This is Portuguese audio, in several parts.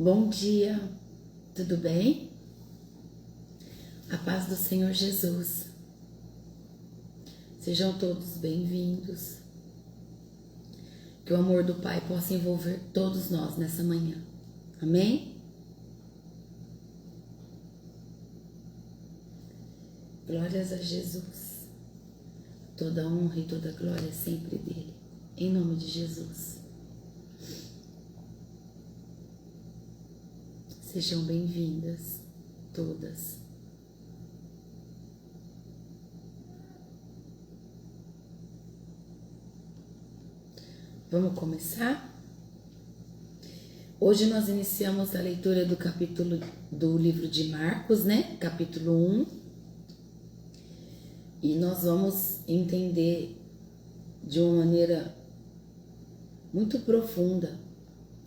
Bom dia, tudo bem? A paz do Senhor Jesus. Sejam todos bem-vindos. Que o amor do Pai possa envolver todos nós nessa manhã. Amém? Glórias a Jesus. Toda honra e toda glória é sempre dele. Em nome de Jesus. Sejam bem-vindas todas. Vamos começar? Hoje nós iniciamos a leitura do capítulo do livro de Marcos, né? Capítulo 1. E nós vamos entender de uma maneira muito profunda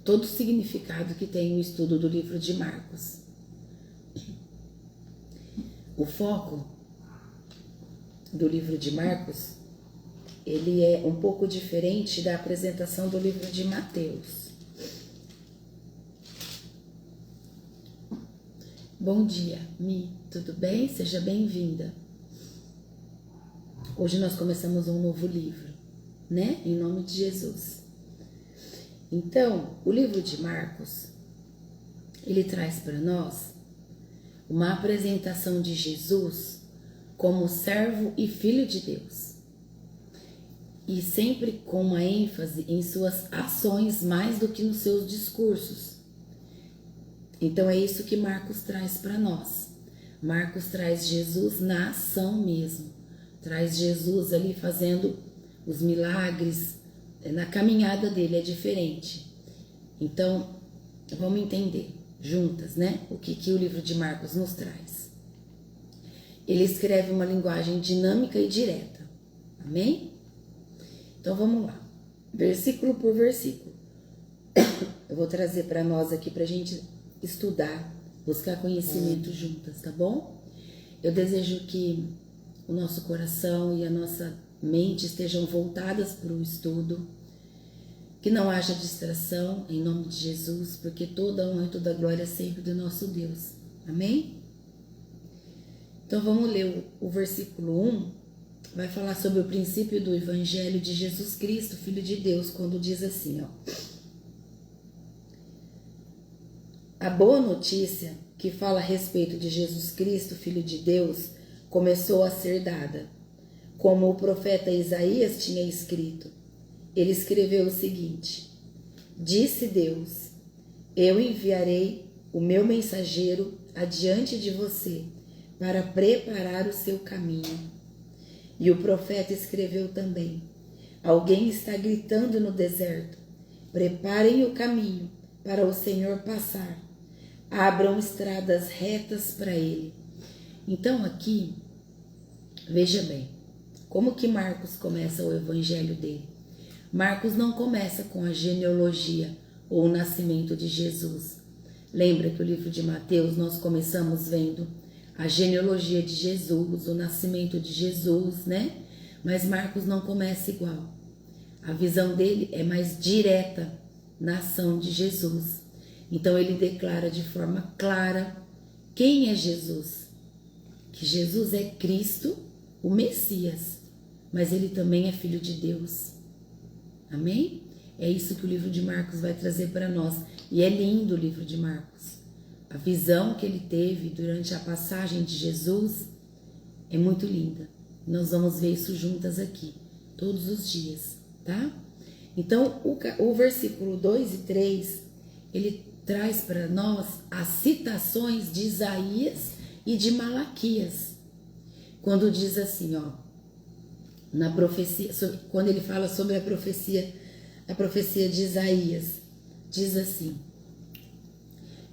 todo o significado que tem o estudo do livro de Marcos. O foco do livro de Marcos, ele é um pouco diferente da apresentação do livro de Mateus. Bom dia, Mi, tudo bem? Seja bem-vinda. Hoje nós começamos um novo livro, né? Em nome de Jesus. Então, o livro de Marcos, ele traz para nós uma apresentação de Jesus como servo e filho de Deus. E sempre com uma ênfase em suas ações mais do que nos seus discursos. Então é isso que Marcos traz para nós. Marcos traz Jesus na ação mesmo. Traz Jesus ali fazendo os milagres. Na caminhada dele é diferente. Então, vamos entender juntas, né? O que o livro de Marcos nos traz. Ele escreve uma linguagem dinâmica e direta. Amém? Então, vamos lá. Versículo por versículo. Eu vou trazer para nós aqui para a gente estudar, buscar conhecimento juntas, tá bom? Eu desejo que o nosso coração e a nossa mente estejam voltadas para o estudo, que não haja distração, em nome de Jesus, porque toda honra e toda glória é sempre do nosso Deus. Amém? Então vamos ler o versículo 1, vai falar sobre o princípio do Evangelho de Jesus Cristo, Filho de Deus, quando diz assim, ó. A boa notícia que fala a respeito de Jesus Cristo, Filho de Deus, começou a ser dada. Como o profeta Isaías tinha escrito, ele escreveu o seguinte: disse Deus, eu enviarei o meu mensageiro adiante de você para preparar o seu caminho. E o profeta escreveu também, alguém está gritando no deserto, preparem o caminho para o Senhor passar, abram estradas retas para ele. Então aqui, veja bem, como que Marcos começa o evangelho dele? Marcos não começa com a genealogia ou o nascimento de Jesus. Lembra que o livro de Mateus nós começamos vendo a genealogia de Jesus, o nascimento de Jesus, né? Mas Marcos não começa igual. A visão dele é mais direta na ação de Jesus. Então ele declara de forma clara quem é Jesus. Que Jesus é Cristo, o Messias, mas ele também é Filho de Deus. Amém? É isso que o livro de Marcos vai trazer para nós. E é lindo o livro de Marcos. A visão que ele teve durante a passagem de Jesus é muito linda. Nós vamos ver isso juntas aqui, todos os dias, tá? Então, o versículo 2 e 3, ele traz para nós as citações de Isaías e de Malaquias. Quando diz assim, ó, na profecia, quando ele fala sobre a profecia de Isaías, diz assim,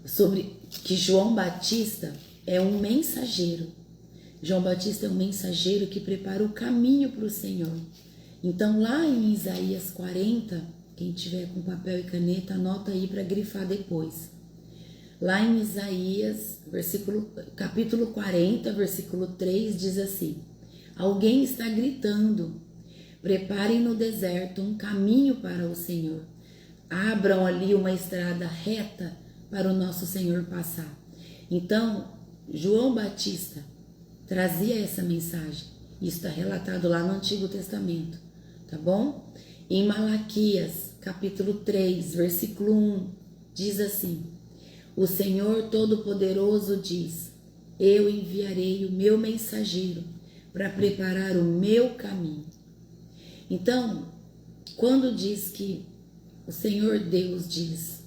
sobre que João Batista é um mensageiro. João Batista é um mensageiro que prepara o caminho para o Senhor. Então lá em Isaías 40, quem tiver com papel e caneta, anota aí para grifar depois. Lá em Isaías, capítulo 40, versículo 3, diz assim, alguém está gritando, preparem no deserto um caminho para o Senhor. Abram ali uma estrada reta para o nosso Senhor passar. Então, João Batista trazia essa mensagem. Isso está relatado lá no Antigo Testamento, tá bom? Em Malaquias, capítulo 3, versículo 1, diz assim: o Senhor Todo-Poderoso diz: eu enviarei o meu mensageiro para preparar o meu caminho. Então, quando diz que o Senhor Deus diz: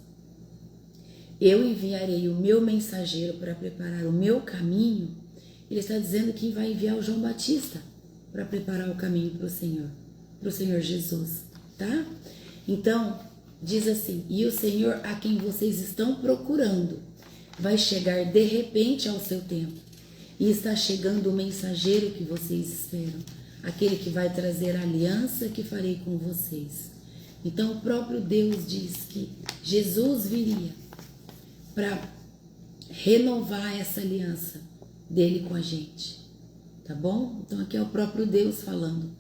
eu enviarei o meu mensageiro para preparar o meu caminho, ele está dizendo que vai enviar o João Batista para preparar o caminho para o Senhor Jesus, tá? Então, diz assim: e o Senhor a quem vocês estão procurando vai chegar de repente ao seu tempo, e está chegando o mensageiro que vocês esperam, aquele que vai trazer a aliança que farei com vocês. Então o próprio Deus diz que Jesus viria para renovar essa aliança dele com a gente, tá bom? Então aqui é o próprio Deus falando,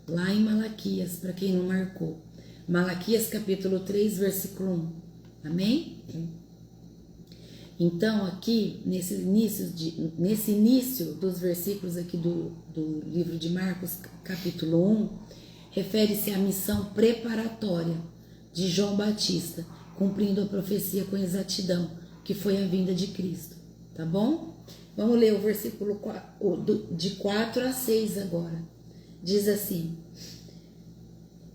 lá em Malaquias, para quem não marcou. Malaquias capítulo 3, versículo 1. Amém? Então aqui, nesse início dos versículos aqui do livro de Marcos, capítulo 1, refere-se à missão preparatória de João Batista, cumprindo a profecia com exatidão, que foi a vinda de Cristo, tá bom? Vamos ler o versículo de 4 a 6 agora. Diz assim: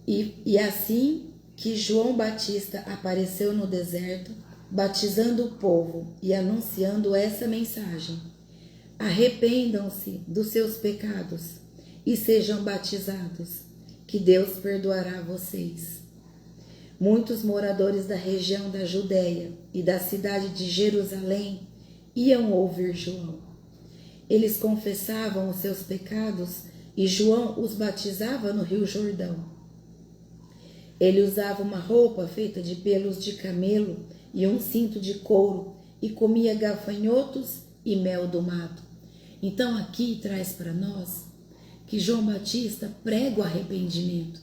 E assim que João Batista apareceu no deserto, batizando o povo e anunciando essa mensagem: arrependam-se dos seus pecados e sejam batizados, que Deus perdoará vocês. Muitos moradores da região da Judéia e da cidade de Jerusalém iam ouvir João. Eles confessavam os seus pecados e João os batizava no Rio Jordão. Ele usava uma roupa feita de pelos de camelo e um cinto de couro e comia gafanhotos e mel do mato. Então aqui traz para nós que João Batista prega o arrependimento.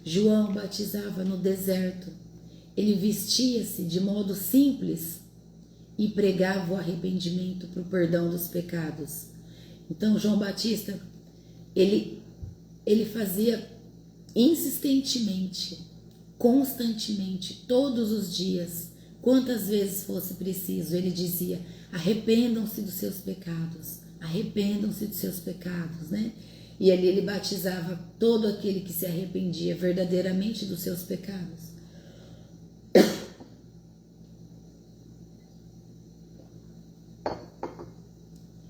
João batizava no deserto. Ele vestia-se de modo simples e pregava o arrependimento para o perdão dos pecados. Então João Batista, ele fazia insistentemente, constantemente, todos os dias, quantas vezes fosse preciso, ele dizia: arrependam-se dos seus pecados, arrependam-se dos seus pecados, né? E ali ele batizava todo aquele que se arrependia verdadeiramente dos seus pecados.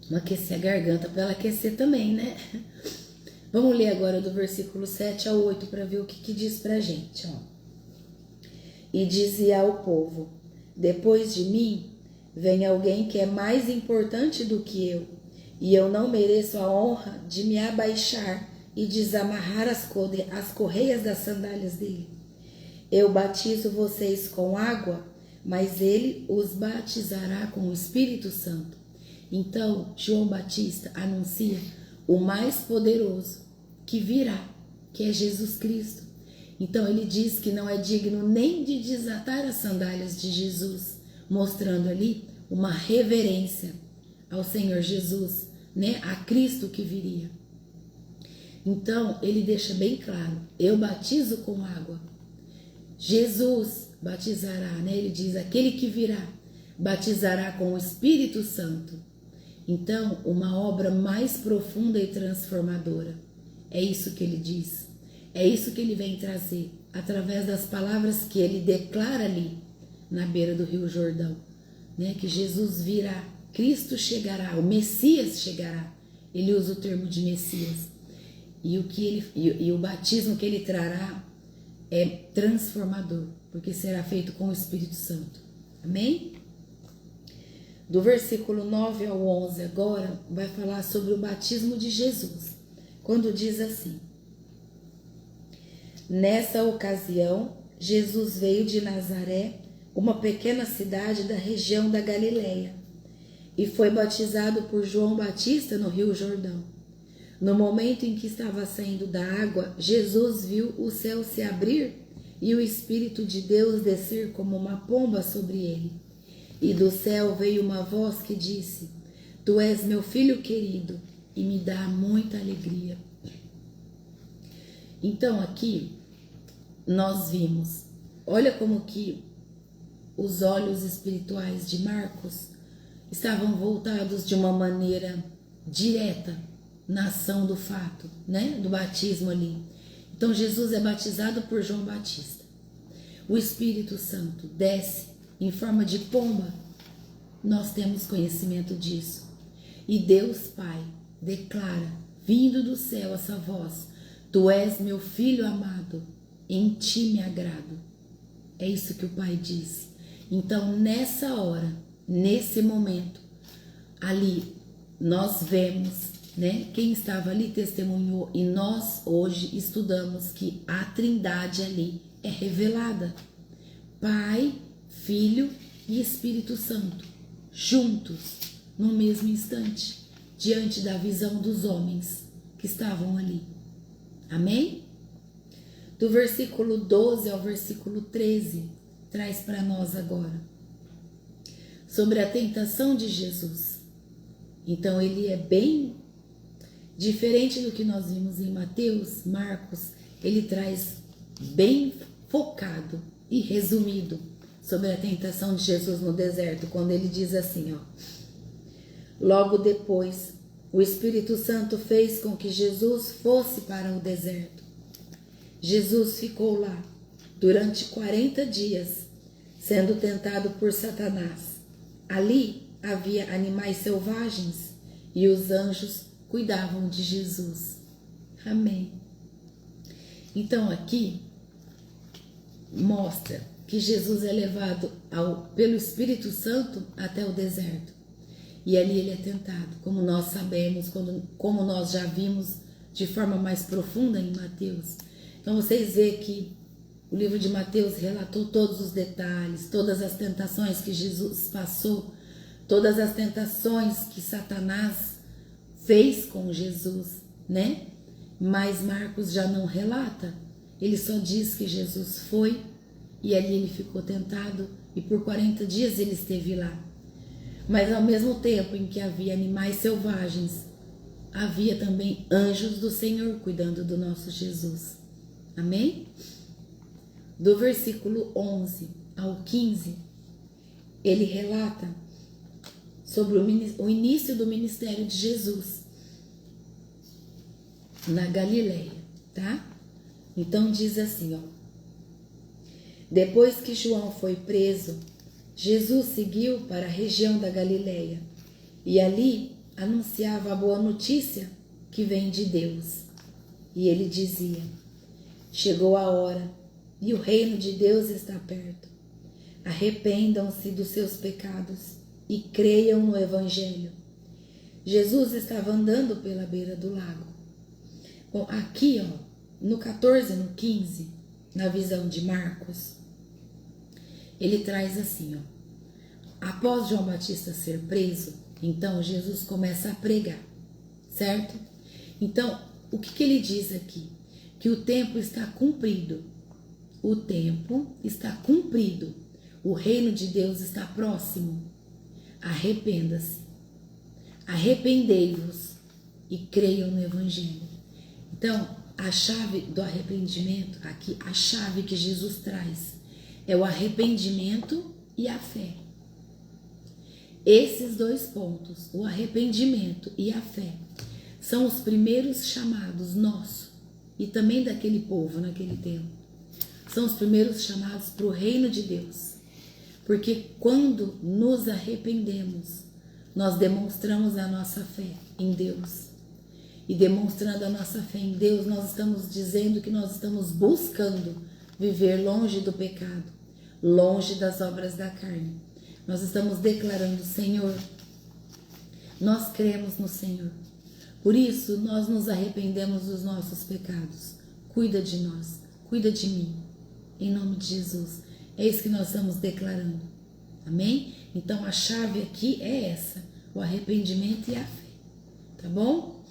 Vamos aquecer a garganta para ela aquecer também, né? Vamos ler agora do versículo 7 ao 8 para ver o que diz pra gente, ó. E dizia ao povo: depois de mim vem alguém que é mais importante do que eu, e eu não mereço a honra de me abaixar e desamarrar as correias das sandálias dele. Eu batizo vocês com água, mas ele os batizará com o Espírito Santo. Então João Batista anuncia o mais poderoso que virá, que é Jesus Cristo. Então ele diz que não é digno nem de desatar as sandálias de Jesus, mostrando ali uma reverência ao Senhor Jesus, né? A Cristo que viria. Então ele deixa bem claro: eu batizo com água, Jesus batizará, né? Ele diz: aquele que virá batizará com o Espírito Santo. Então, uma obra mais profunda e transformadora. É isso que ele diz. É isso que ele vem trazer, através das palavras que ele declara ali, na beira do Rio Jordão, né? Que Jesus virá, Cristo chegará, o Messias chegará. Ele usa o termo de Messias. E o batismo que ele trará é transformador, porque será feito com o Espírito Santo. Amém? Do versículo 9 ao 11 agora, vai falar sobre o batismo de Jesus. Quando diz assim: nessa ocasião, Jesus veio de Nazaré, uma pequena cidade da região da Galileia, e foi batizado por João Batista no Rio Jordão. No momento em que estava saindo da água, Jesus viu o céu se abrir e o Espírito de Deus descer como uma pomba sobre ele. E do céu veio uma voz que disse: Tu és meu filho querido e me dá muita alegria. Então aqui nós vimos, olha como que os olhos espirituais de Marcos estavam voltados de uma maneira direta na ação do fato, né? Do batismo ali. Então Jesus é batizado por João Batista. O Espírito Santo desce em forma de pomba. Nós temos conhecimento disso. E Deus Pai declara, vindo do céu essa voz: Tu és meu filho amado, em ti me agrado. É isso que o Pai diz. Então nessa hora, nesse momento, ali nós vemos, né? Quem estava ali testemunhou, e nós hoje estudamos que a Trindade ali é revelada. Pai, Filho e Espírito Santo, juntos, no mesmo instante, diante da visão dos homens que estavam ali. Amém? Do versículo 12 ao versículo 13, traz para nós agora sobre a tentação de Jesus. Então ele é bem diferente do que nós vimos em Mateus, Marcos. Ele traz bem focado e resumido sobre a tentação de Jesus no deserto, quando ele diz assim, ó: Logo depois, o Espírito Santo fez com que Jesus fosse para o deserto. Jesus ficou lá durante 40 dias, sendo tentado por Satanás. Ali havia animais selvagens e os anjos cuidavam de Jesus. Amém. Então aqui mostra que Jesus é levado pelo Espírito Santo até o deserto. E ali ele é tentado, como nós sabemos, como nós já vimos de forma mais profunda em Mateus. Então vocês veem que o livro de Mateus relatou todos os detalhes, todas as tentações que Jesus passou, todas as tentações que Satanás fez com Jesus, né? Mas Marcos já não relata, ele só diz que Jesus foi e ali ele ficou tentado e por 40 dias ele esteve lá. Mas ao mesmo tempo em que havia animais selvagens, havia também anjos do Senhor cuidando do nosso Jesus. Amém? Do versículo 11 ao 15, ele relata sobre o início do ministério de Jesus na Galileia, tá? Então diz assim, ó: Depois que João foi preso, Jesus seguiu para a região da Galileia e ali anunciava a boa notícia que vem de Deus. E ele dizia: Chegou a hora e o reino de Deus está perto. Arrependam-se dos seus pecados e creiam no Evangelho. Jesus estava andando pela beira do lago. Bom, aqui, ó, no 14 e no 15, na visão de Marcos, ele traz assim, ó: Após João Batista ser preso, então Jesus começa a pregar, certo? Então, o que ele diz aqui? Que o tempo está cumprido. O tempo está cumprido. O reino de Deus está próximo. Arrependa-se. Arrependei-vos e creiam no Evangelho. Então, a chave do arrependimento, aqui, a chave que Jesus traz, é o arrependimento e a fé. Esses dois pontos, o arrependimento e a fé, são os primeiros chamados nossos e também daquele povo naquele tempo. São os primeiros chamados para o reino de Deus. Porque quando nos arrependemos, nós demonstramos a nossa fé em Deus. E demonstrando a nossa fé em Deus, nós estamos dizendo que nós estamos buscando viver longe do pecado, longe das obras da carne. Nós estamos declarando: Senhor, nós cremos no Senhor. Por isso, nós nos arrependemos dos nossos pecados. Cuida de nós, cuida de mim, em nome de Jesus. É isso que nós estamos declarando. Amém? Então, a chave aqui é essa: o arrependimento e a fé. Tá bom?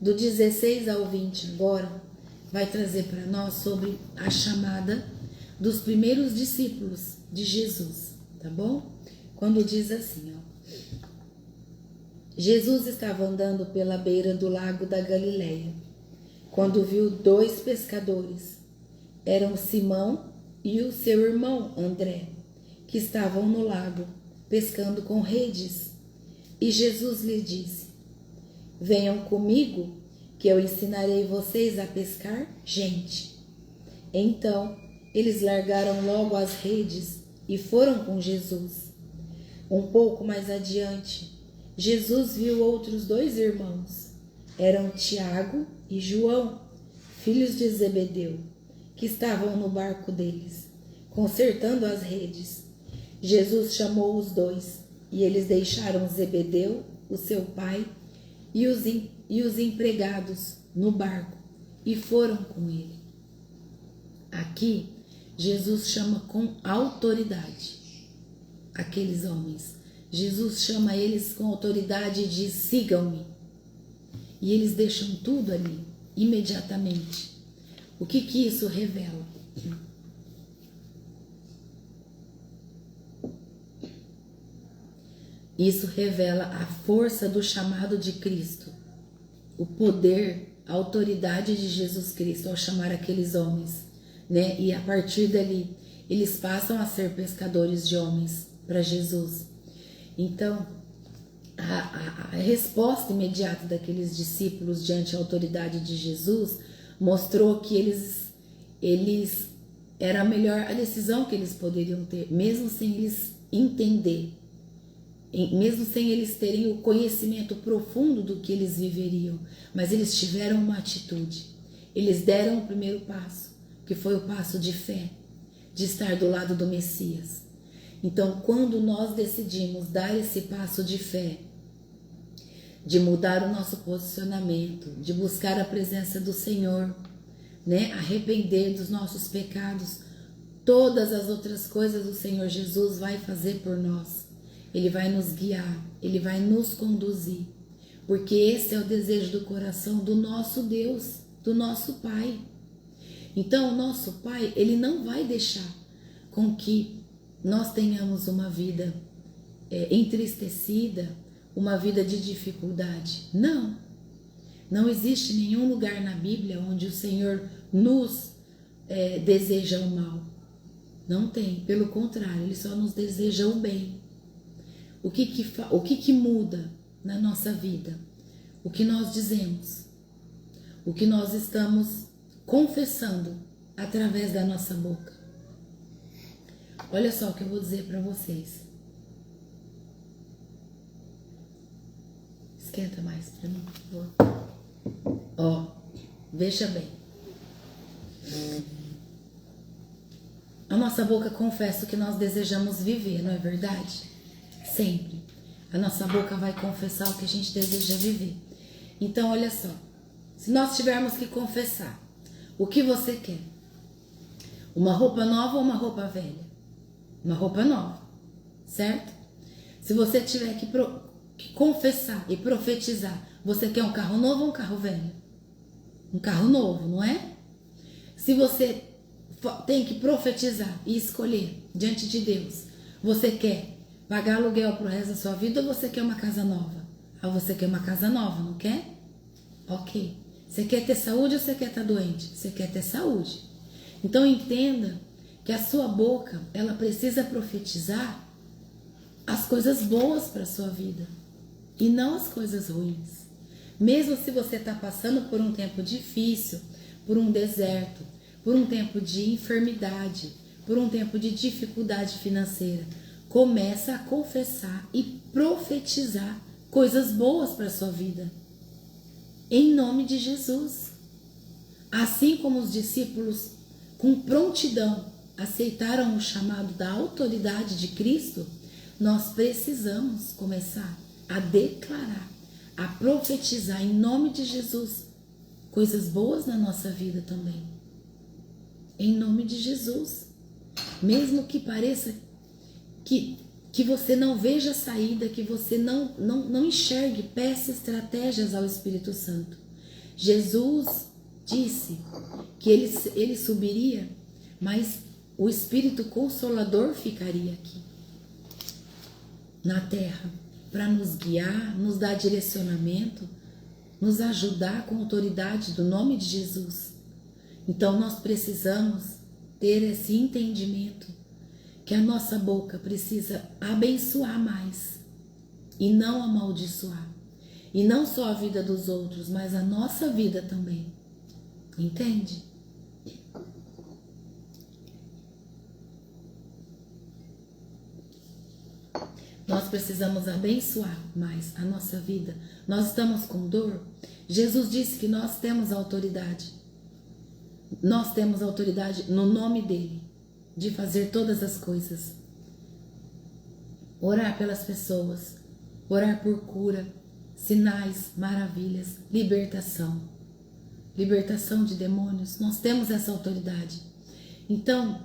Do 16 ao 20 agora, vai trazer para nós sobre a chamada dos primeiros discípulos de Jesus. Tá bom? quando diz assim, ó. Jesus estava andando pela beira do lago da Galileia, quando viu 2 pescadores. Eram Simão e o seu irmão André, que estavam no lago, pescando com redes. E Jesus lhe disse: venham comigo, que eu ensinarei vocês a pescar gente. Então, eles largaram logo as redes e foram com Jesus. Um pouco mais adiante, Jesus viu outros 2 irmãos. Eram Tiago e João, filhos de Zebedeu, que estavam no barco deles, consertando as redes. Jesus chamou os 2 e eles deixaram Zebedeu, o seu pai, e os empregados no barco e foram com ele. Aqui, Jesus chama com autoridade aqueles homens. Jesus chama eles com autoridade e diz: sigam-me. E eles deixam tudo ali, imediatamente. O que isso revela? Isso revela a força do chamado de Cristo, o poder, a autoridade de Jesus Cristo ao chamar aqueles homens, né? E a partir dali, eles passam a ser pescadores de homens para Jesus. Então, a resposta imediata daqueles discípulos diante da autoridade de Jesus mostrou que eles era a melhor decisão que eles poderiam ter, mesmo sem eles entender, mesmo sem eles terem o conhecimento profundo do que eles viveriam, mas eles tiveram uma atitude, eles deram o primeiro passo, que foi o passo de fé, de estar do lado do Messias. Então, quando nós decidimos dar esse passo de fé, de mudar o nosso posicionamento, de buscar a presença do Senhor, né? Arrepender dos nossos pecados, todas as outras coisas o Senhor Jesus vai fazer por nós. Ele vai nos guiar, Ele vai nos conduzir, porque esse é o desejo do coração do nosso Deus, do nosso Pai. Então, o nosso Pai, Ele não vai deixar com que nós tenhamos uma vida entristecida, uma vida de dificuldade. Não. Não existe nenhum lugar na Bíblia onde o Senhor nos deseja o mal. Não tem. Pelo contrário, Ele só nos deseja o bem. O que muda na nossa vida? O que nós dizemos. O que nós estamos confessando através da nossa boca. Olha só o que eu vou dizer para vocês. Esquenta mais para mim, por favor. Ó, veja bem. A nossa boca confessa o que nós desejamos viver, não é verdade? Sempre. A nossa boca vai confessar o que a gente deseja viver. Então, olha só. Se nós tivermos que confessar o que você quer, uma roupa nova ou uma roupa velha? Uma roupa nova, certo? Se você tiver que confessar e profetizar, você quer um carro novo ou um carro velho? Um carro novo, não é? Se você tem que profetizar e escolher diante de Deus, você quer pagar aluguel pro resto da sua vida ou você quer uma casa nova? Ah, você quer uma casa nova, não quer? Ok. Você quer ter saúde ou você quer estar doente? Você quer ter saúde. Então entenda que a sua boca, ela precisa profetizar as coisas boas para a sua vida e não as coisas ruins. Mesmo se você está passando por um tempo difícil, por um deserto, por um tempo de enfermidade, por um tempo de dificuldade financeira, começa a confessar e profetizar coisas boas para a sua vida. Em nome de Jesus. Assim como os discípulos, com prontidão, aceitaram o chamado da autoridade de Cristo, nós precisamos começar a declarar, a profetizar em nome de Jesus coisas boas na nossa vida também. Em nome de Jesus. Mesmo que pareça que você não veja saída, que você não enxergue, peça estratégias ao Espírito Santo. Jesus disse que ele subiria, mas o Espírito Consolador ficaria aqui. na terra para nos guiar, nos dar direcionamento, nos ajudar com a autoridade do nome de Jesus. Então nós precisamos ter esse entendimento que a nossa boca precisa abençoar mais e não amaldiçoar. E não só a vida dos outros, mas a nossa vida também. Entende? Nós precisamos abençoar mais a nossa vida. Nós estamos com dor. Jesus disse que nós temos autoridade. Nós temos autoridade no nome dele de fazer todas as coisas. Orar pelas pessoas, orar por cura, sinais, maravilhas, libertação. Libertação de demônios. Nós temos essa autoridade. Então,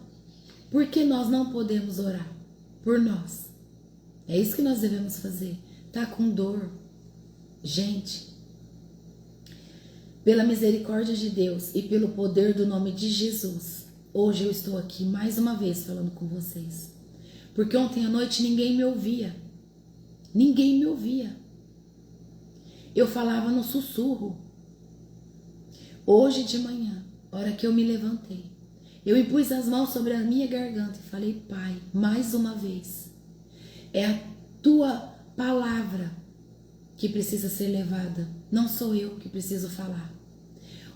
por que nós não podemos orar por nós? É isso que nós devemos fazer. Tá com dor? Gente, pela misericórdia de Deus e pelo poder do nome de Jesus, hoje eu estou aqui mais uma vez falando com vocês. Porque ontem à noite ninguém me ouvia. Ninguém me ouvia. Eu falava no sussurro. Hoje de manhã, hora que eu me levantei, eu impus as mãos sobre a minha garganta e falei: Pai, mais uma vez, é a tua palavra que precisa ser levada. Não sou eu que preciso falar.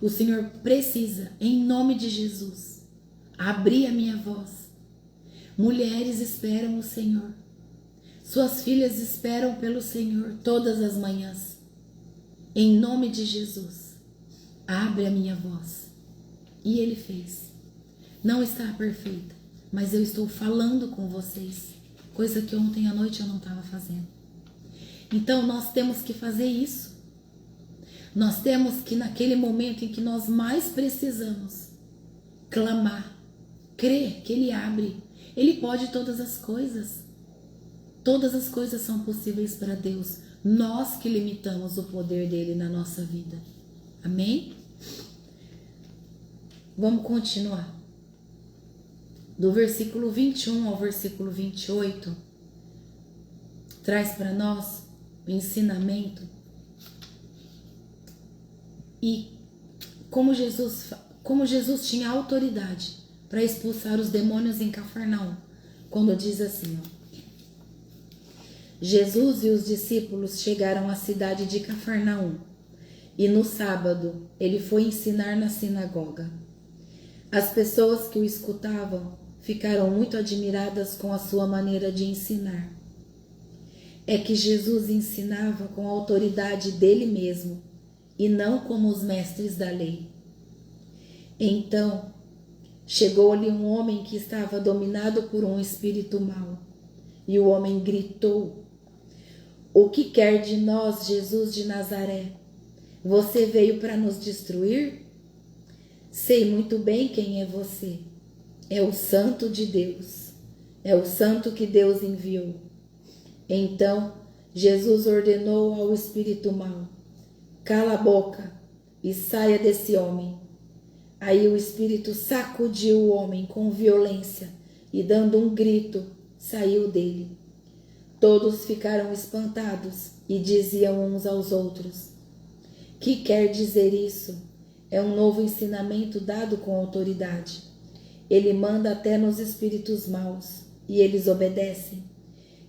O Senhor precisa, em nome de Jesus, abrir a minha voz. Mulheres esperam o Senhor. Suas filhas esperam pelo Senhor todas as manhãs. Em nome de Jesus, abre a minha voz. E Ele fez. Não está perfeita, mas eu estou falando com vocês. Coisa que ontem à noite eu não estava fazendo. Então nós temos que fazer isso. Nós temos que, naquele momento em que nós mais precisamos, clamar, crer que Ele abre. Ele pode todas as coisas. Todas as coisas são possíveis para Deus. Nós que limitamos o poder dele na nossa vida. Amém? Vamos continuar. Do versículo 21 ao versículo 28, traz para nós o ensinamento e como Jesus tinha autoridade para expulsar os demônios em Cafarnaum, quando diz assim, ó: Jesus e os discípulos chegaram à cidade de Cafarnaum, e no sábado ele foi ensinar na sinagoga. As pessoas que o escutavam ficaram muito admiradas com a sua maneira de ensinar. É que Jesus ensinava com a autoridade dele mesmo, e não como os mestres da lei. Então, chegou-lhe um homem que estava dominado por um espírito mau, e o homem gritou: O que quer de nós, Jesus de Nazaré? Você veio para nos destruir? Sei muito bem quem é você. É o Santo de Deus. É o Santo que Deus enviou. Então, Jesus ordenou ao espírito mau: Cala a boca e saia desse homem. Aí o espírito sacudiu o homem com violência e, dando um grito, saiu dele. Todos ficaram espantados e diziam uns aos outros: Que quer dizer isso? É um novo ensinamento dado com autoridade. Ele manda até nos espíritos maus e eles obedecem.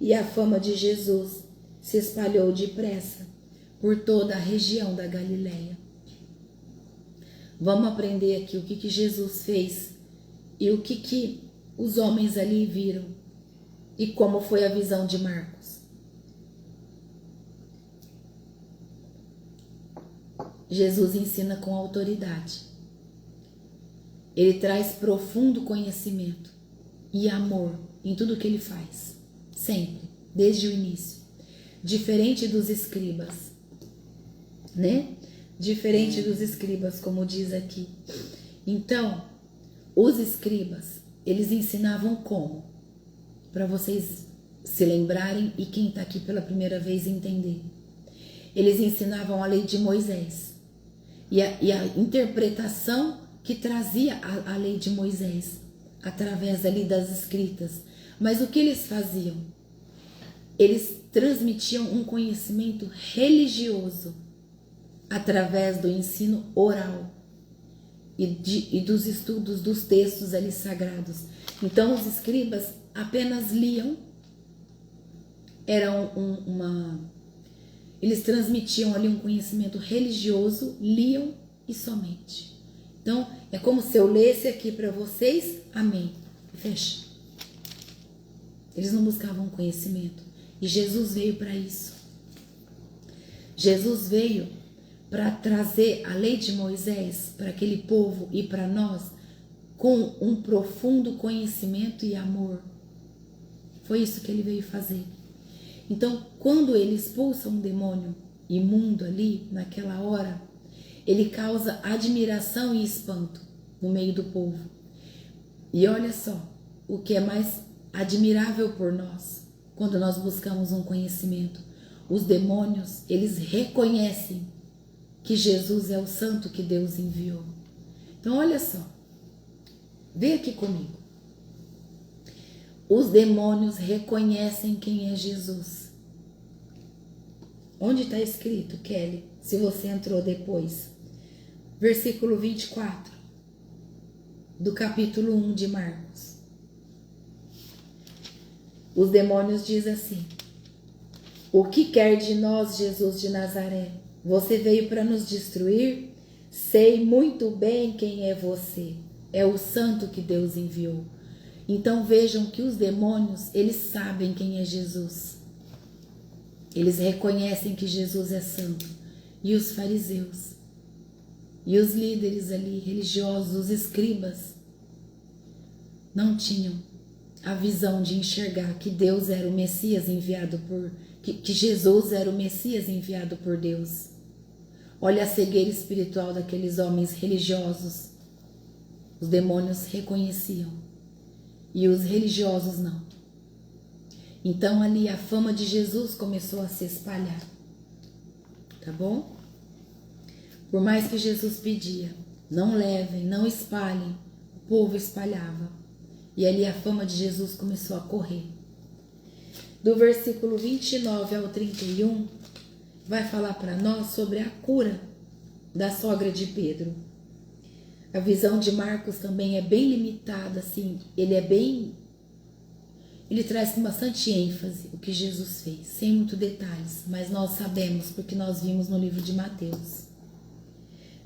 E a fama de Jesus se espalhou depressa por toda a região da Galileia. Vamos aprender aqui o que Jesus fez e o que os homens ali viram e como foi a visão de Marcos. Jesus ensina com autoridade. Ele traz profundo conhecimento e amor em tudo que ele faz, sempre, desde o início. Diferente dos escribas, né? Diferente dos escribas, como diz aqui. Então, os escribas, eles ensinavam como? Para vocês se lembrarem e quem está aqui pela primeira vez entender. Eles ensinavam a lei de Moisés e a interpretação que trazia a lei de Moisés através ali das escritas. Mas o que eles faziam? eles transmitiam um conhecimento religioso através do ensino oral e dos estudos dos textos ali sagrados. Então os escribas apenas liam, eles transmitiam ali um conhecimento religioso, liam e somente. Então é como se eu lesse aqui para vocês, amém, fecha. Eles não buscavam conhecimento. E Jesus veio para isso. Jesus veio para trazer a lei de Moisés para aquele povo e para nós com um profundo conhecimento e amor. Foi isso que ele veio fazer. Então, quando ele expulsa um demônio imundo ali, naquela hora, ele causa admiração e espanto no meio do povo. E olha só, o que é mais admirável por nós, quando nós buscamos um conhecimento, os demônios, eles reconhecem que Jesus é o santo que Deus enviou. Então olha só, vem aqui comigo. Os demônios reconhecem quem é Jesus. Onde está escrito, Kelly? Se você entrou depois. Versículo 24 do capítulo 1 de Marcos. Os demônios dizem assim: o que quer de nós, Jesus de Nazaré? Você veio para nos destruir? Sei muito bem quem é você. É o santo que Deus enviou. Então vejam que os demônios, eles sabem quem é Jesus. Eles reconhecem que Jesus é santo. E os fariseus, e os líderes ali religiosos, os escribas, não tinham a visão de enxergar que Deus era o Messias enviado que Jesus era o Messias enviado por Deus. Olha a cegueira espiritual daqueles homens religiosos. Os demônios reconheciam e os religiosos não. Então ali a fama de Jesus começou a se espalhar. Tá bom? Por mais que Jesus pedia, não levem, não espalhem, o povo espalhava. E ali a fama de Jesus começou a correr. Do versículo 29 ao 31, vai falar para nós sobre a cura da sogra de Pedro. A visão de Marcos também é bem limitada, assim, ele traz com bastante ênfase o que Jesus fez, sem muitos detalhes, mas nós sabemos porque nós vimos no livro de Mateus.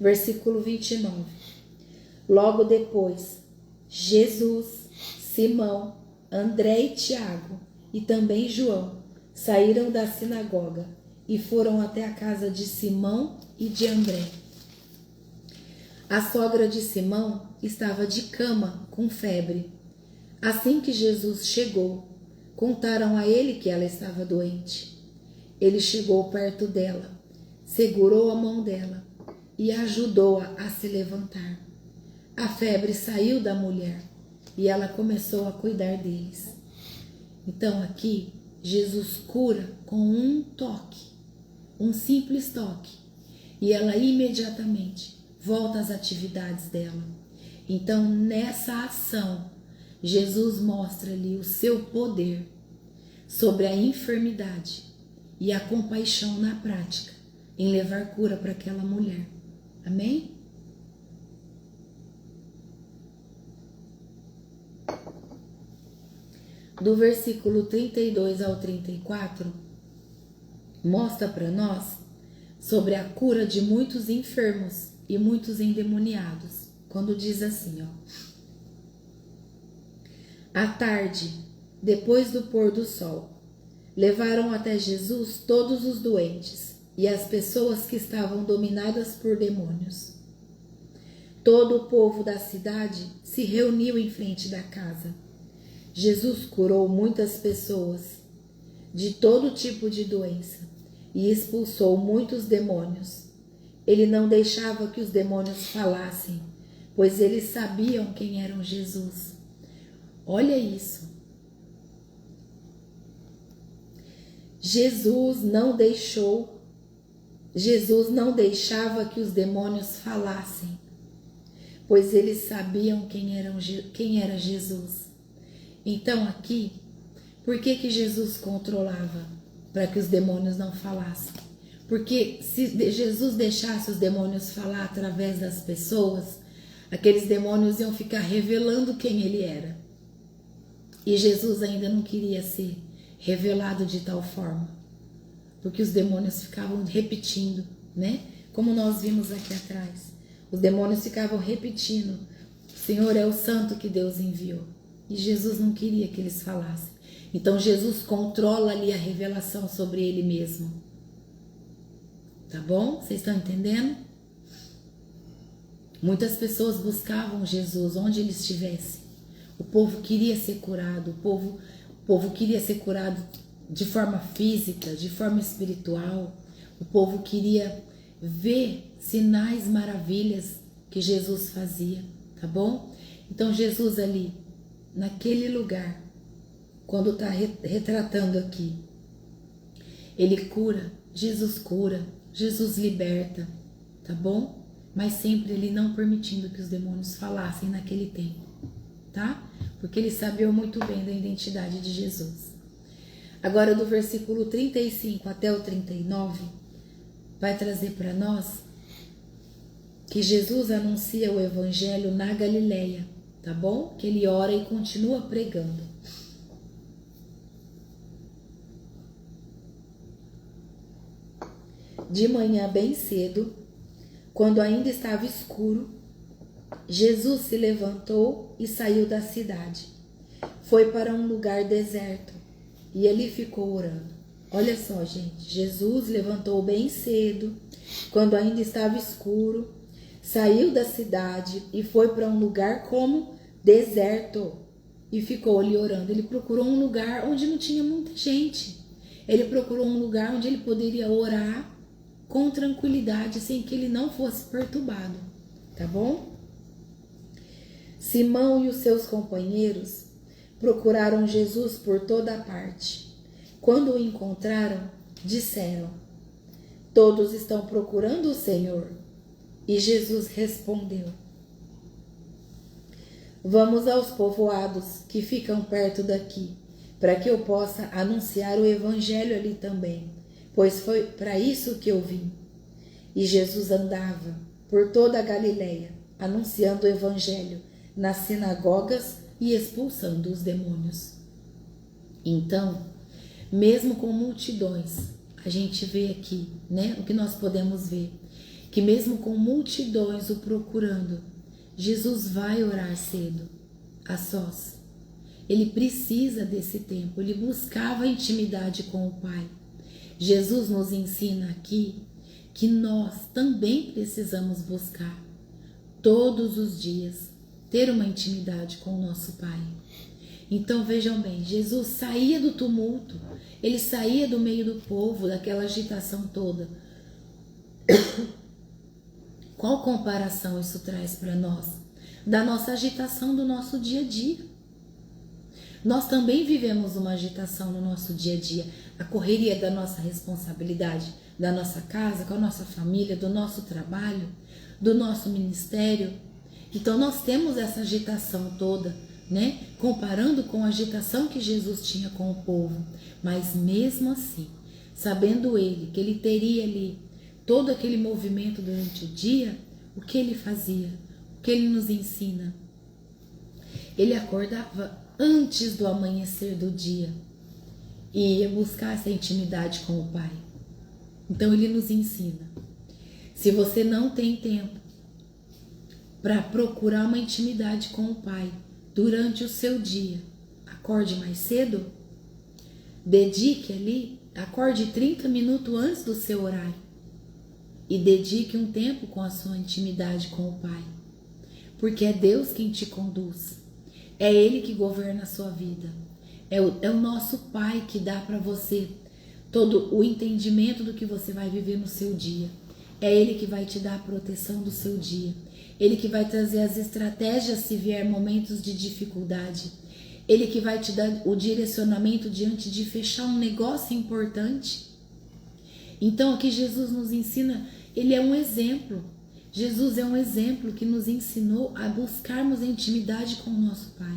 Versículo 29. Logo depois, Jesus, Simão, André e Tiago e também João saíram da sinagoga e foram até a casa de Simão e de André. A sogra de Simão estava de cama com febre. Assim que Jesus chegou, contaram a ele que ela estava doente. Ele chegou perto dela, segurou a mão dela e ajudou-a a se levantar. A febre saiu da mulher e ela começou a cuidar deles. Então aqui, Jesus cura com um toque, um simples toque, e ela imediatamente volta às atividades dela. Então nessa ação, Jesus mostra ali o seu poder sobre a enfermidade e a compaixão na prática, em levar cura para aquela mulher. Amém? Do versículo 32 ao 34, mostra para nós sobre a cura de muitos enfermos e muitos endemoniados. Quando diz assim, ó: à tarde, depois do pôr do sol, levaram até Jesus todos os doentes e as pessoas que estavam dominadas por demônios. Todo o povo da cidade se reuniu em frente da casa. Jesus curou muitas pessoas de todo tipo de doença e expulsou muitos demônios. Ele não deixava que os demônios falassem, pois eles sabiam quem era Jesus. Olha isso. Jesus não deixava que os demônios falassem, pois eles sabiam quem era Jesus. Então aqui, Por que que Jesus controlava? Para que os demônios não falassem. Porque se Jesus deixasse os demônios falar através das pessoas, aqueles demônios iam ficar revelando quem ele era. E Jesus ainda não queria ser revelado de tal forma. Porque os demônios ficavam repetindo, né? Como nós vimos aqui atrás. Os demônios ficavam repetindo: o Senhor é o santo que Deus enviou. E Jesus não queria que eles falassem. Então Jesus controla ali a revelação sobre ele mesmo. Tá bom? Vocês estão entendendo? Muitas pessoas buscavam Jesus onde ele estivesse. O povo queria ser curado, o povo queria ser curado de forma física, de forma espiritual. O povo queria ver sinais, maravilhas que Jesus fazia, tá bom? Então Jesus ali, naquele lugar, quando está retratando aqui, ele cura, Jesus liberta, tá bom? Mas sempre ele não permitindo que os demônios falassem naquele tempo, tá? Porque ele sabia muito bem da identidade de Jesus. Agora do versículo 35 até o 39, vai trazer para nós que Jesus anuncia o evangelho na Galileia, tá bom? Que ele ora e continua pregando. De manhã bem cedo, quando ainda estava escuro, Jesus se levantou e saiu da cidade. Foi para um lugar deserto e ali ficou orando. Olha só, gente, Jesus levantou bem cedo, quando ainda estava escuro, saiu da cidade e foi para um lugar como deserto e ficou ali orando. Ele procurou um lugar onde não tinha muita gente. Ele procurou um lugar onde ele poderia orar com tranquilidade, sem que ele não fosse perturbado, tá bom? Simão e os seus companheiros procuraram Jesus por toda a parte. Quando o encontraram, disseram: todos estão procurando o Senhor. E Jesus respondeu: vamos aos povoados que ficam perto daqui, para que eu possa anunciar o evangelho ali também, pois foi para isso que eu vim. E Jesus andava por toda a Galileia, anunciando o evangelho nas sinagogas e expulsando os demônios. Então, mesmo com multidões, a gente vê aqui, né, o que nós podemos ver, que mesmo com multidões o procurando, Jesus vai orar cedo, a sós. Ele precisa desse tempo, ele buscava intimidade com o Pai. Jesus nos ensina aqui que nós também precisamos buscar todos os dias ter uma intimidade com o nosso Pai. Então vejam bem, Jesus saía do tumulto, ele saía do meio do povo, daquela agitação toda. Qual comparação isso traz para nós? Da nossa agitação do nosso dia a dia. Nós também vivemos uma agitação no nosso dia a dia, a correria da nossa responsabilidade, da nossa casa, com a nossa família, do nosso trabalho, do nosso ministério. Então nós temos essa agitação toda, né? Comparando com a agitação que Jesus tinha com o povo. Mas mesmo assim, sabendo ele que ele teria ali todo aquele movimento durante o dia, o que ele fazia? O que ele nos ensina? Ele acordava antes do amanhecer do dia e ia buscar essa intimidade com o Pai. Então ele nos ensina: se você não tem tempo para procurar uma intimidade com o Pai durante o seu dia, acorde mais cedo, dedique ali, acorde 30 minutos antes do seu horário e dedique um tempo com a sua intimidade com o Pai, porque é Deus quem te conduz, é Ele que governa a sua vida, é o nosso Pai que dá para você todo o entendimento do que você vai viver no seu dia, é Ele que vai te dar a proteção do seu dia, Ele que vai trazer as estratégias se vier momentos de dificuldade, Ele que vai te dar o direcionamento diante de fechar um negócio importante. Então aqui Jesus nos ensina, Ele é um exemplo. Jesus é um exemplo que nos ensinou a buscarmos a intimidade com o nosso Pai.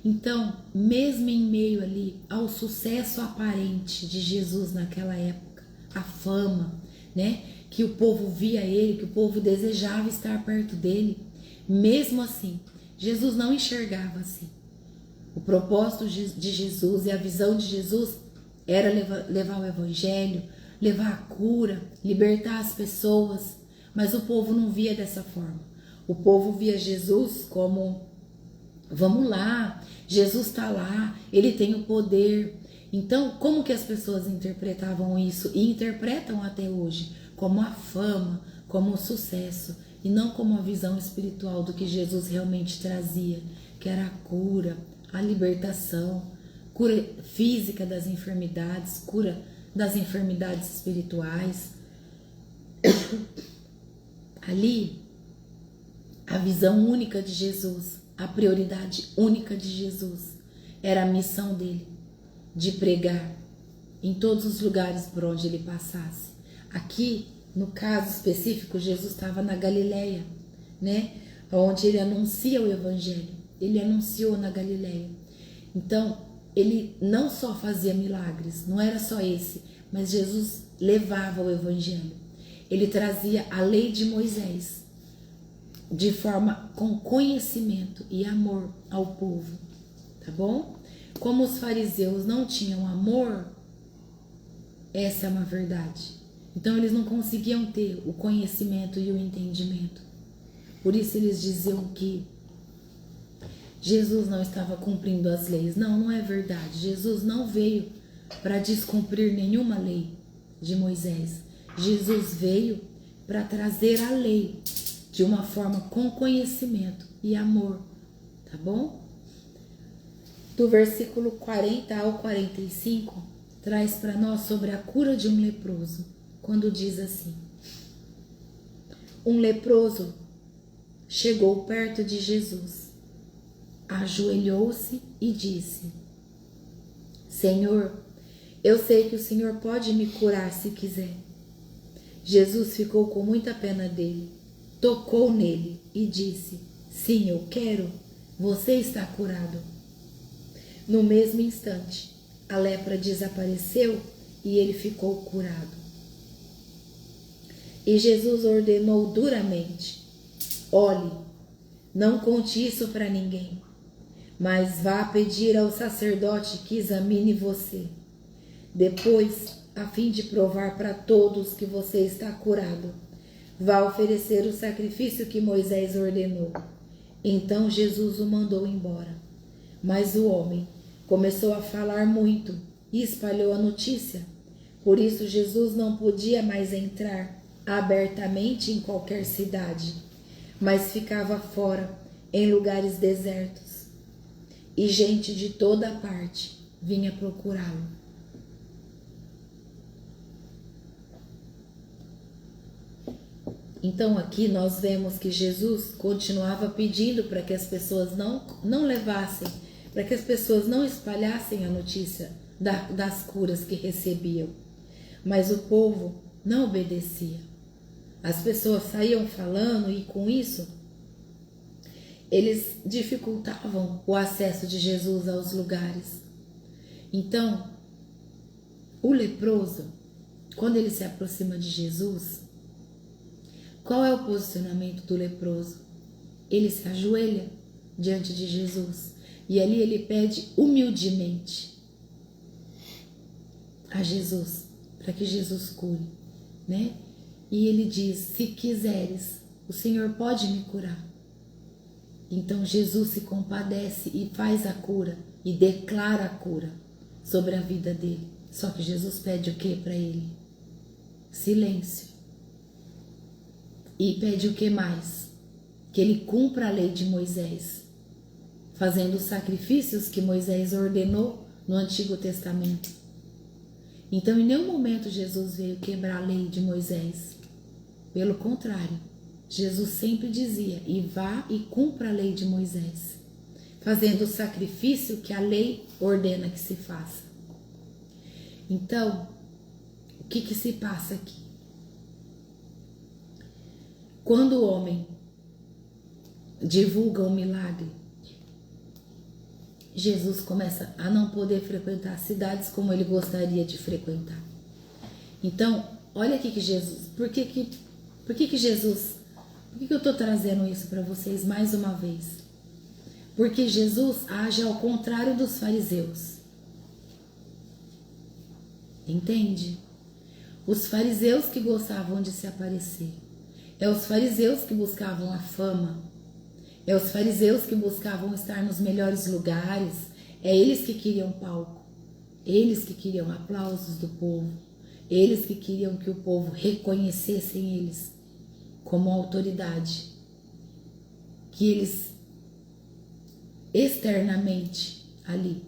Então, mesmo em meio ali ao sucesso aparente de Jesus naquela época, a fama, né, que o povo via ele, que o povo desejava estar perto dele, mesmo assim, Jesus não enxergava assim. O propósito de Jesus e a visão de Jesus era levar o evangelho, levar a cura, libertar as pessoas, mas o povo não via dessa forma. O povo via Jesus como: vamos lá, Jesus está lá, ele tem o poder. Então, como que as pessoas interpretavam isso e interpretam até hoje? Como a fama, como o sucesso, e não como a visão espiritual do que Jesus realmente trazia, que era a cura, a libertação, cura física das enfermidades, cura das enfermidades espirituais. Ali, a visão única de Jesus, a prioridade única de Jesus era a missão dele, de pregar em todos os lugares por onde ele passasse. Aqui, no caso específico, Jesus estava na Galileia, né? Onde ele anuncia o evangelho. Ele anunciou na Galileia. Então, ele não só fazia milagres, não era só esse, mas Jesus levava o evangelho. Ele trazia a lei de Moisés de forma com conhecimento e amor ao povo, tá bom? Como os fariseus não tinham amor, essa é uma verdade. Então eles não conseguiam ter o conhecimento e o entendimento. Por isso eles diziam que Jesus não estava cumprindo as leis. Não, não é verdade. Jesus não veio para descumprir nenhuma lei de Moisés. Jesus veio para trazer a lei de uma forma com conhecimento e amor, tá bom? Do versículo 40 ao 45, traz para nós sobre a cura de um leproso, quando diz assim: um leproso chegou perto de Jesus, ajoelhou-se e disse: Senhor, eu sei que o Senhor pode me curar se quiser. Jesus ficou com muita pena dele, tocou nele e disse: sim, eu quero, você está curado. No mesmo instante, a lepra desapareceu e ele ficou curado. E Jesus ordenou duramente: olhe, não conte isso para ninguém, mas vá pedir ao sacerdote que examine você. Depois, a fim de provar para todos que você está curado, vá oferecer o sacrifício que Moisés ordenou. Então Jesus o mandou embora. Mas o homem começou a falar muito e espalhou a notícia. Por isso Jesus não podia mais entrar abertamente em qualquer cidade, mas ficava fora, em lugares desertos. E gente de toda parte vinha procurá-lo. Então aqui nós vemos que Jesus continuava pedindo para que as pessoas não levassem, para que as pessoas não espalhassem a notícia das curas que recebiam. Mas o povo não obedecia. As pessoas saíam falando e com isso eles dificultavam o acesso de Jesus aos lugares. Então, o leproso, quando ele se aproxima de Jesus, qual é o posicionamento do leproso? Ele se ajoelha diante de Jesus e ali ele pede humildemente a Jesus, para que Jesus cure, né? E ele diz: se quiseres, o Senhor pode me curar. Então Jesus se compadece e faz a cura e declara a cura sobre a vida dele. Só que Jesus pede o que para ele? Silêncio. E pede o que mais? Que ele cumpra a lei de Moisés, fazendo os sacrifícios que Moisés ordenou no Antigo Testamento. Então, em nenhum momento Jesus veio quebrar a lei de Moisés. Pelo contrário, Jesus sempre dizia: e vá e cumpra a lei de Moisés, fazendo o sacrifício que a lei ordena que se faça. Então, o que se passa aqui? Quando o homem divulga o milagre, Jesus começa a não poder frequentar cidades como ele gostaria de frequentar. Então, olha aqui que Jesus, por que eu estou trazendo isso para vocês mais uma vez? Porque Jesus age ao contrário dos fariseus. Entende? Os fariseus que gostavam de se aparecer. É os fariseus que buscavam a fama. É os fariseus que buscavam estar nos melhores lugares. É eles que queriam palco. Eles que queriam aplausos do povo. Eles que queriam que o povo reconhecessem eles como autoridade. Que eles externamente ali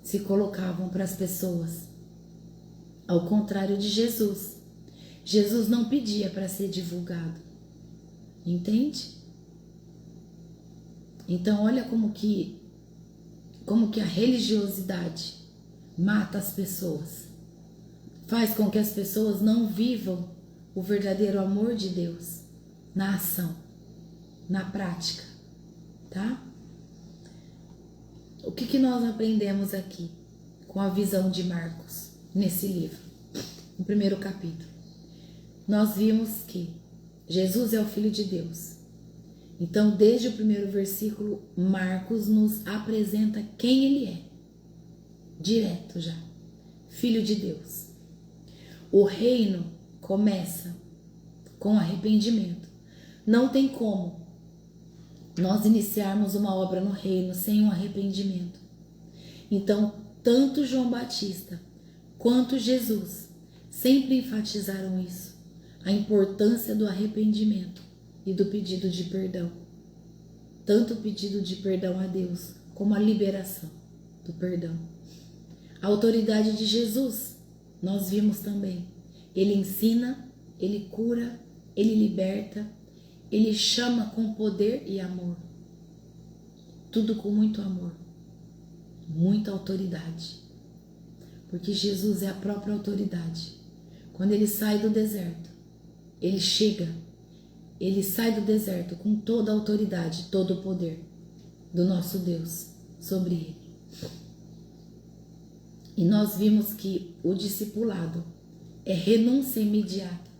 se colocavam para as pessoas. Ao contrário de Jesus. Jesus não pedia para ser divulgado. Entende? Então olha como que a religiosidade mata as pessoas. Faz com que as pessoas não vivam o verdadeiro amor de Deus na ação, na prática, tá? O que nós aprendemos aqui com a visão de Marcos nesse livro? No primeiro capítulo, nós vimos que Jesus é o Filho de Deus. Então, desde o primeiro versículo, Marcos nos apresenta quem ele é. Direto já. Filho de Deus. O reino começa com arrependimento. Não tem como nós iniciarmos uma obra no reino sem um arrependimento. Então, tanto João Batista quanto Jesus sempre enfatizaram isso, a importância do arrependimento e do pedido de perdão. Tanto o pedido de perdão a Deus, como a liberação do perdão. A autoridade de Jesus, nós vimos também. Ele ensina, ele cura, ele liberta, ele chama com poder e amor. Tudo com muito amor, muita autoridade. Porque Jesus é a própria autoridade. Quando ele sai do deserto, ele sai do deserto com toda a autoridade, todo o poder do nosso Deus sobre ele. E nós vimos que o discipulado é renúncia imediata.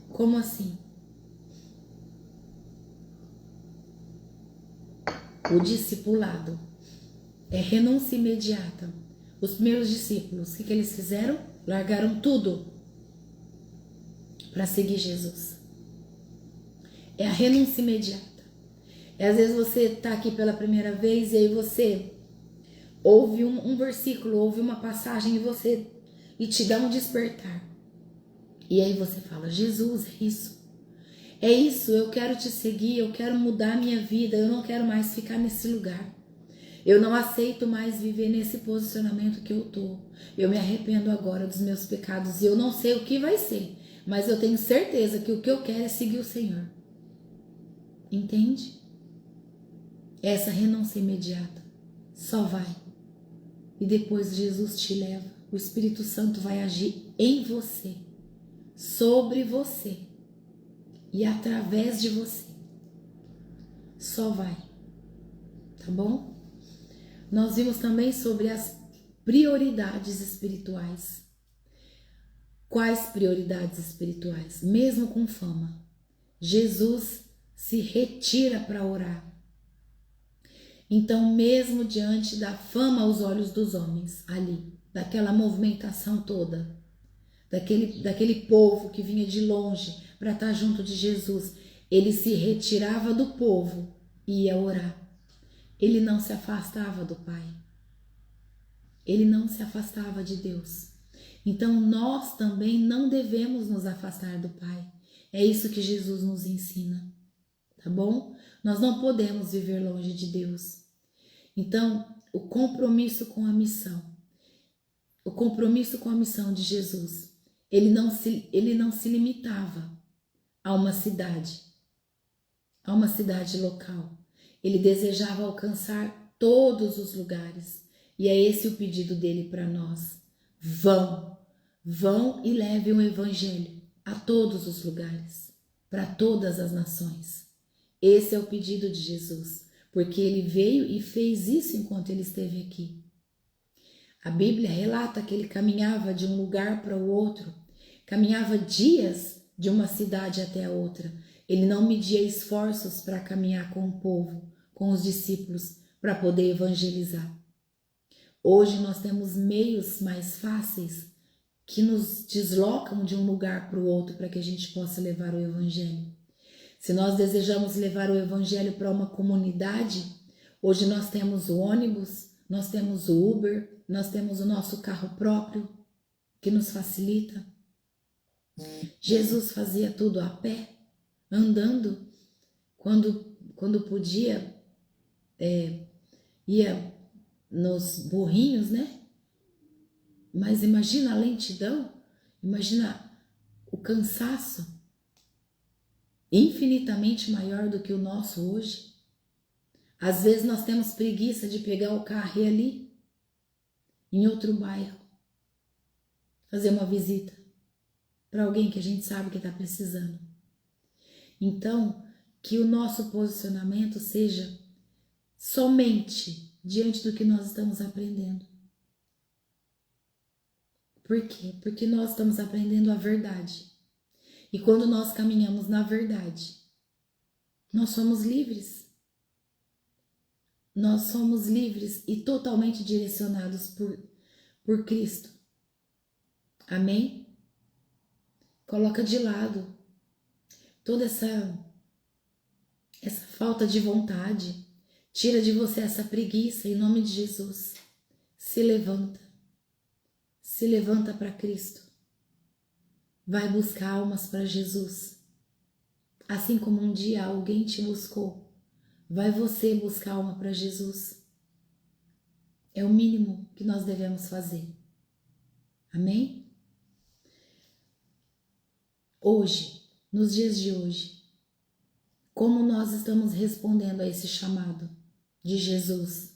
Como assim? O discipulado é renúncia imediata. Os primeiros discípulos, o que eles fizeram? Largaram tudo para seguir Jesus. É a renúncia imediata. Às vezes você está aqui pela primeira vez e aí você ouve um versículo, ouve uma passagem e te dá um despertar. E aí você fala, Jesus, é isso, eu quero te seguir, eu quero mudar a minha vida, eu não quero mais ficar nesse lugar. Eu não aceito mais viver nesse posicionamento que eu tô. Eu me arrependo agora dos meus pecados e eu não sei o que vai ser, mas eu tenho certeza que o que eu quero é seguir o Senhor. Entende? Essa renúncia imediata só vai. E depois Jesus te leva. O Espírito Santo vai agir em você, sobre você e através de você. Só vai. Tá bom? Nós vimos também sobre as prioridades espirituais. Quais prioridades espirituais? Mesmo com fama, Jesus se retira para orar. Então, mesmo diante da fama aos olhos dos homens, ali, daquela movimentação toda, daquele povo que vinha de longe para estar junto de Jesus, ele se retirava do povo e ia orar. Ele não se afastava do Pai. Ele não se afastava de Deus. Então, nós também não devemos nos afastar do Pai. É isso que Jesus nos ensina. Tá bom? Nós não podemos viver longe de Deus. Então, o compromisso com a missão de Jesus, ele não se limitava a uma cidade local. Ele desejava alcançar todos os lugares. E é esse o pedido dele para nós. Vão e levem o evangelho a todos os lugares, para todas as nações. Esse é o pedido de Jesus, porque ele veio e fez isso enquanto ele esteve aqui. A Bíblia relata que ele caminhava de um lugar para o outro, caminhava dias de uma cidade até a outra. Ele não media esforços para caminhar com o povo, com os discípulos, para poder evangelizar. Hoje nós temos meios mais fáceis que nos deslocam de um lugar para o outro para que a gente possa levar o evangelho. Se nós desejamos levar o evangelho para uma comunidade, hoje nós temos o ônibus, nós temos o Uber, nós temos o nosso carro próprio que nos facilita. Jesus fazia tudo a pé, andando, quando podia, ia nos burrinhos, né? Mas imagina a lentidão, imagina o cansaço infinitamente maior do que o nosso hoje. Às vezes nós temos preguiça de pegar o carro e ir ali, em outro bairro, fazer uma visita para alguém que a gente sabe que está precisando. Então, que o nosso posicionamento seja somente diante do que nós estamos aprendendo. Por quê? Porque nós estamos aprendendo a verdade. E quando nós caminhamos na verdade, nós somos livres. Nós somos livres e totalmente direcionados por Cristo. Amém? Coloca de lado toda essa falta de vontade. Tira de você essa preguiça em nome de Jesus. Se levanta. Se levanta para Cristo. Vai buscar almas para Jesus. Assim como um dia alguém te buscou, vai você buscar alma para Jesus. É o mínimo que nós devemos fazer. Amém? Hoje, nos dias de hoje, como nós estamos respondendo a esse chamado de Jesus?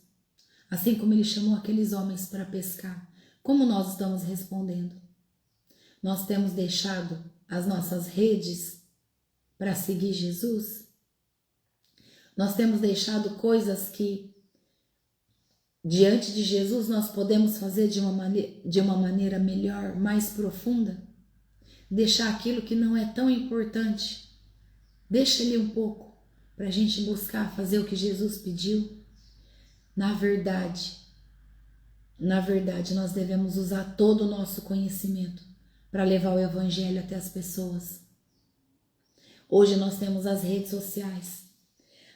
Assim como ele chamou aqueles homens para pescar, como nós estamos respondendo? Nós temos deixado as nossas redes para seguir Jesus? Nós temos deixado coisas que, diante de Jesus, nós podemos fazer de uma maneira melhor, mais profunda? Deixar aquilo que não é tão importante, deixa ele um pouco, para a gente buscar fazer o que Jesus pediu? Na verdade, nós devemos usar todo o nosso conhecimento para levar o evangelho até as pessoas. Hoje nós temos as redes sociais.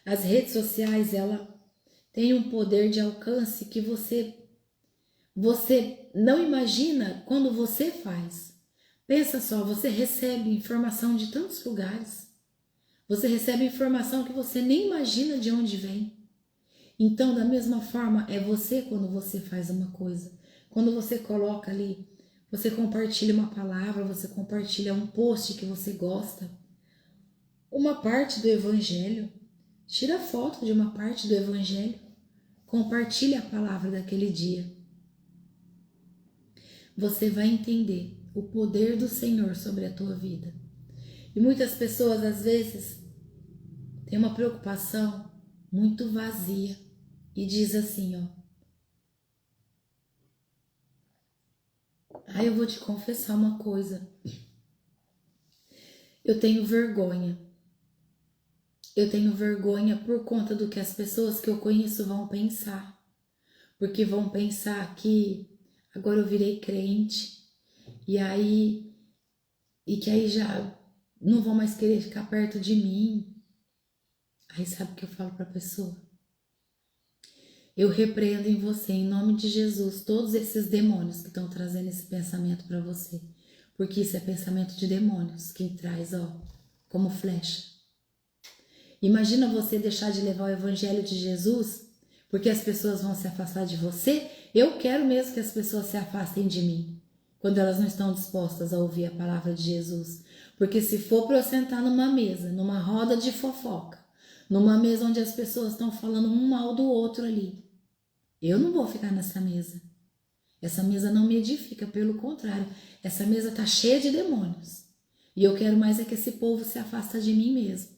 As redes sociais, ela tem um poder de alcance que você não imagina quando você faz. Pensa só, você recebe informação de tantos lugares. Você recebe informação que você nem imagina de onde vem. Então, da mesma forma, é você quando você faz uma coisa. Quando você coloca ali, você compartilha uma palavra, você compartilha um post que você gosta, uma parte do evangelho, tira foto de uma parte do evangelho, compartilha a palavra daquele dia. Você vai entender o poder do Senhor sobre a tua vida. E muitas pessoas, às vezes, têm uma preocupação muito vazia e diz assim, ó: eu vou te confessar uma coisa. Eu tenho vergonha. Eu tenho vergonha por conta do que as pessoas que eu conheço vão pensar. Porque vão pensar que agora eu virei crente e que aí já não vão mais querer ficar perto de mim. Aí sabe o que eu falo para a pessoa? Eu repreendo em você, em nome de Jesus, todos esses demônios que estão trazendo esse pensamento para você. Porque isso é pensamento de demônios, que traz, como flecha. Imagina você deixar de levar o evangelho de Jesus, porque as pessoas vão se afastar de você. Eu quero mesmo que as pessoas se afastem de mim, quando elas não estão dispostas a ouvir a palavra de Jesus. Porque se for para eu sentar numa mesa, numa roda de fofoca, numa mesa onde as pessoas estão falando um mal do outro ali, eu não vou ficar nessa mesa. Essa mesa não me edifica, pelo contrário, essa mesa está cheia de demônios. E eu quero mais é que esse povo se afasta de mim mesmo.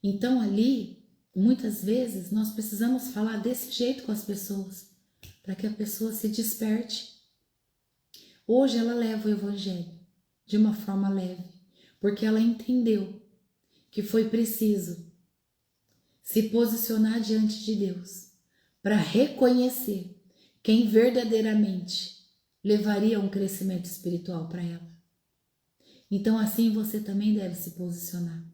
Então ali, muitas vezes nós precisamos falar desse jeito com as pessoas, para que a pessoa se desperte. Hoje ela leva o evangelho de uma forma leve, porque ela entendeu que foi preciso se posicionar diante de Deus para reconhecer quem verdadeiramente levaria um crescimento espiritual para ela. Então assim você também deve se posicionar.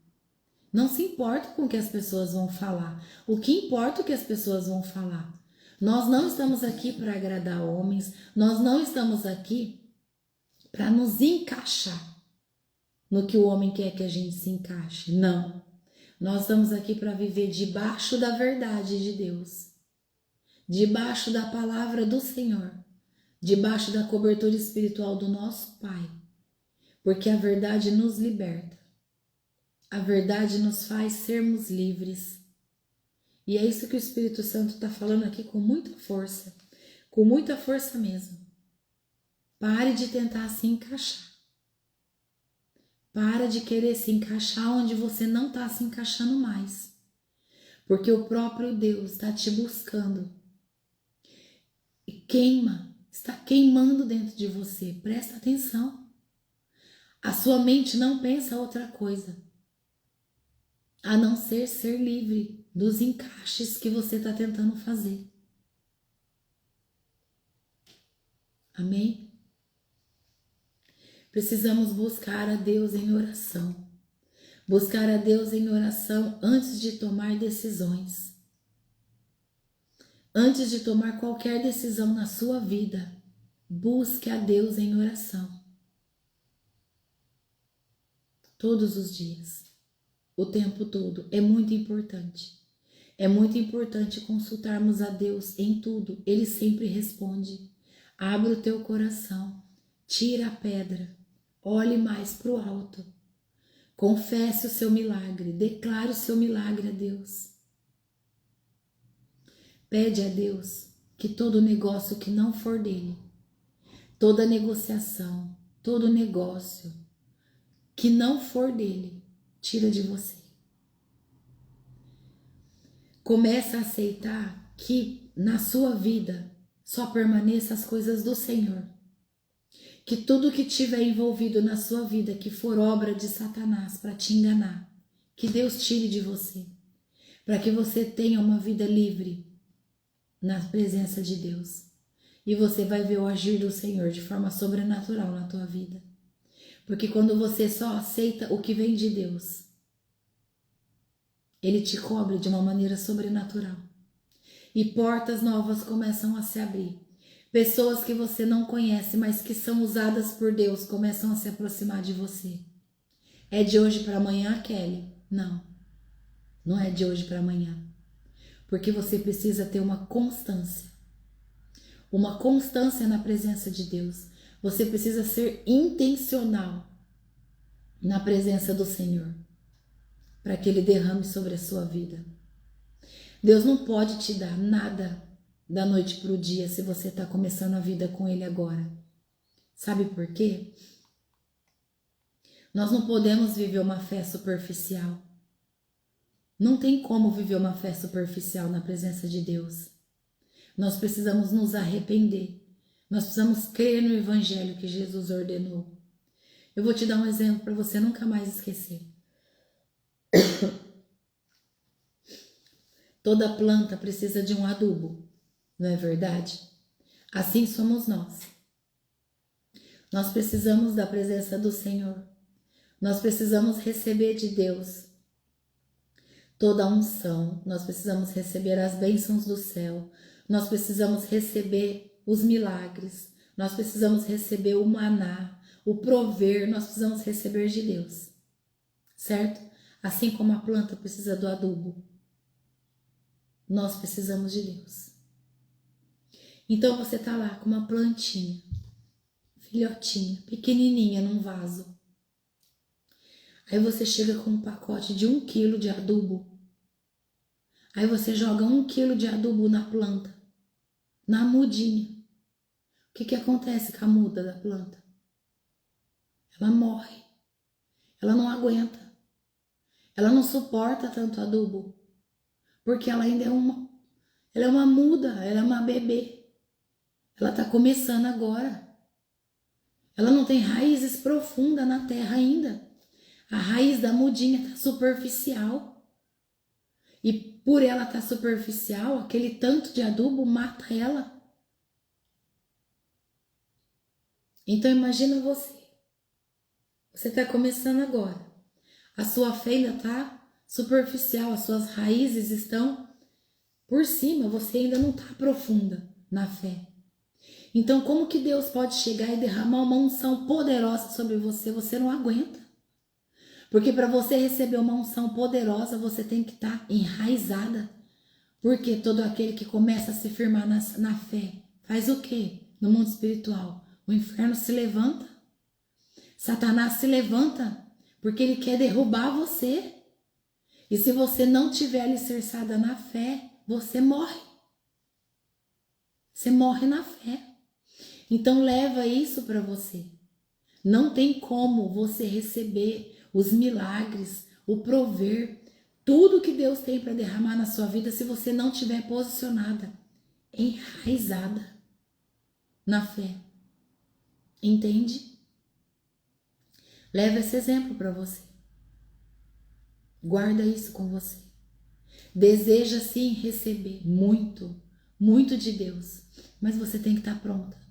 Não se importa com o que as pessoas vão falar. O que importa é o que as pessoas vão falar. Nós não estamos aqui para agradar homens, nós não estamos aqui para nos encaixar no que o homem quer que a gente se encaixe. Não. Nós estamos aqui para viver debaixo da verdade de Deus, debaixo da palavra do Senhor, debaixo da cobertura espiritual do nosso Pai, porque a verdade nos liberta. A verdade nos faz sermos livres. E é isso que o Espírito Santo está falando aqui com muita força mesmo. Pare de tentar se encaixar. Para de querer se encaixar onde você não está se encaixando mais. Porque o próprio Deus está te buscando. E está queimando dentro de você. Presta atenção. A sua mente não pensa outra coisa a não ser livre dos encaixes que você está tentando fazer. Amém? Precisamos buscar a Deus em oração. Buscar a Deus em oração antes de tomar decisões. Antes de tomar qualquer decisão na sua vida, busque a Deus em oração. Todos os dias. O tempo todo. É muito importante. É muito importante consultarmos a Deus em tudo. Ele sempre responde. Abra o teu coração. Tira a pedra. Olhe mais para o alto. Confesse o seu milagre. Declare o seu milagre a Deus. Pede a Deus que todo negócio que não for dele, toda negociação, todo negócio que não for dele, tira de você. Começa a aceitar que na sua vida só permaneça as coisas do Senhor. Que tudo que tiver envolvido na sua vida, que for obra de Satanás para te enganar, que Deus tire de você, para que você tenha uma vida livre na presença de Deus. E você vai ver o agir do Senhor de forma sobrenatural na tua vida. Porque quando você só aceita o que vem de Deus, Ele te cobre de uma maneira sobrenatural. E portas novas começam a se abrir. Pessoas que você não conhece, mas que são usadas por Deus, começam a se aproximar de você. É de hoje para amanhã, Kelly? Não. Não é de hoje para amanhã. Porque você precisa ter uma constância. Uma constância na presença de Deus. Você precisa ser intencional na presença do Senhor, para que Ele derrame sobre a sua vida. Deus não pode te dar nada da noite para o dia se você está começando a vida com Ele agora. Sabe por quê? Nós não podemos viver uma fé superficial. Não tem como viver uma fé superficial na presença de Deus. Nós precisamos nos arrepender. Nós precisamos crer no Evangelho que Jesus ordenou. Eu vou te dar um exemplo para você nunca mais esquecer. Toda planta precisa de um adubo, não é verdade? Assim somos nós. Nós precisamos da presença do Senhor. Nós precisamos receber de Deus toda a unção. Nós precisamos receber as bênçãos do céu. Nós precisamos receber os milagres. Nós precisamos receber o maná, o prover. Nós precisamos receber de Deus, certo? Assim como a planta precisa do adubo, nós precisamos de Deus. Então você tá lá com uma plantinha, filhotinha, pequenininha num vaso. Aí você chega com um pacote de 1 quilo de adubo. Aí você joga 1 quilo de adubo na planta, na mudinha. O que acontece com a muda da planta? Ela morre. Ela não aguenta. Ela não suporta tanto adubo. Porque ela ainda ela é uma muda, ela é uma bebê. Ela está começando agora. Ela não tem raízes profundas na terra ainda. A raiz da mudinha está superficial. E por ela estar superficial, aquele tanto de adubo mata ela. Então imagina você. Você está começando agora. A sua fé ainda está superficial, as suas raízes estão por cima, você ainda não está profunda na fé. Então como que Deus pode chegar e derramar uma unção poderosa sobre você? Você não aguenta. Porque para você receber uma unção poderosa, você tem que estar enraizada. Porque todo aquele que começa a se firmar na fé, faz o quê? No mundo espiritual, o inferno se levanta. Satanás se levanta, porque ele quer derrubar você. E se você não tiver alicerçada na fé, você morre. Você morre na fé. Então leva isso para você. Não tem como você receber os milagres, o prover, tudo que Deus tem para derramar na sua vida se você não estiver posicionada, enraizada na fé. Entende? Leva esse exemplo para você. Guarda isso com você. Deseja sim receber muito, muito de Deus, mas você tem que estar pronta.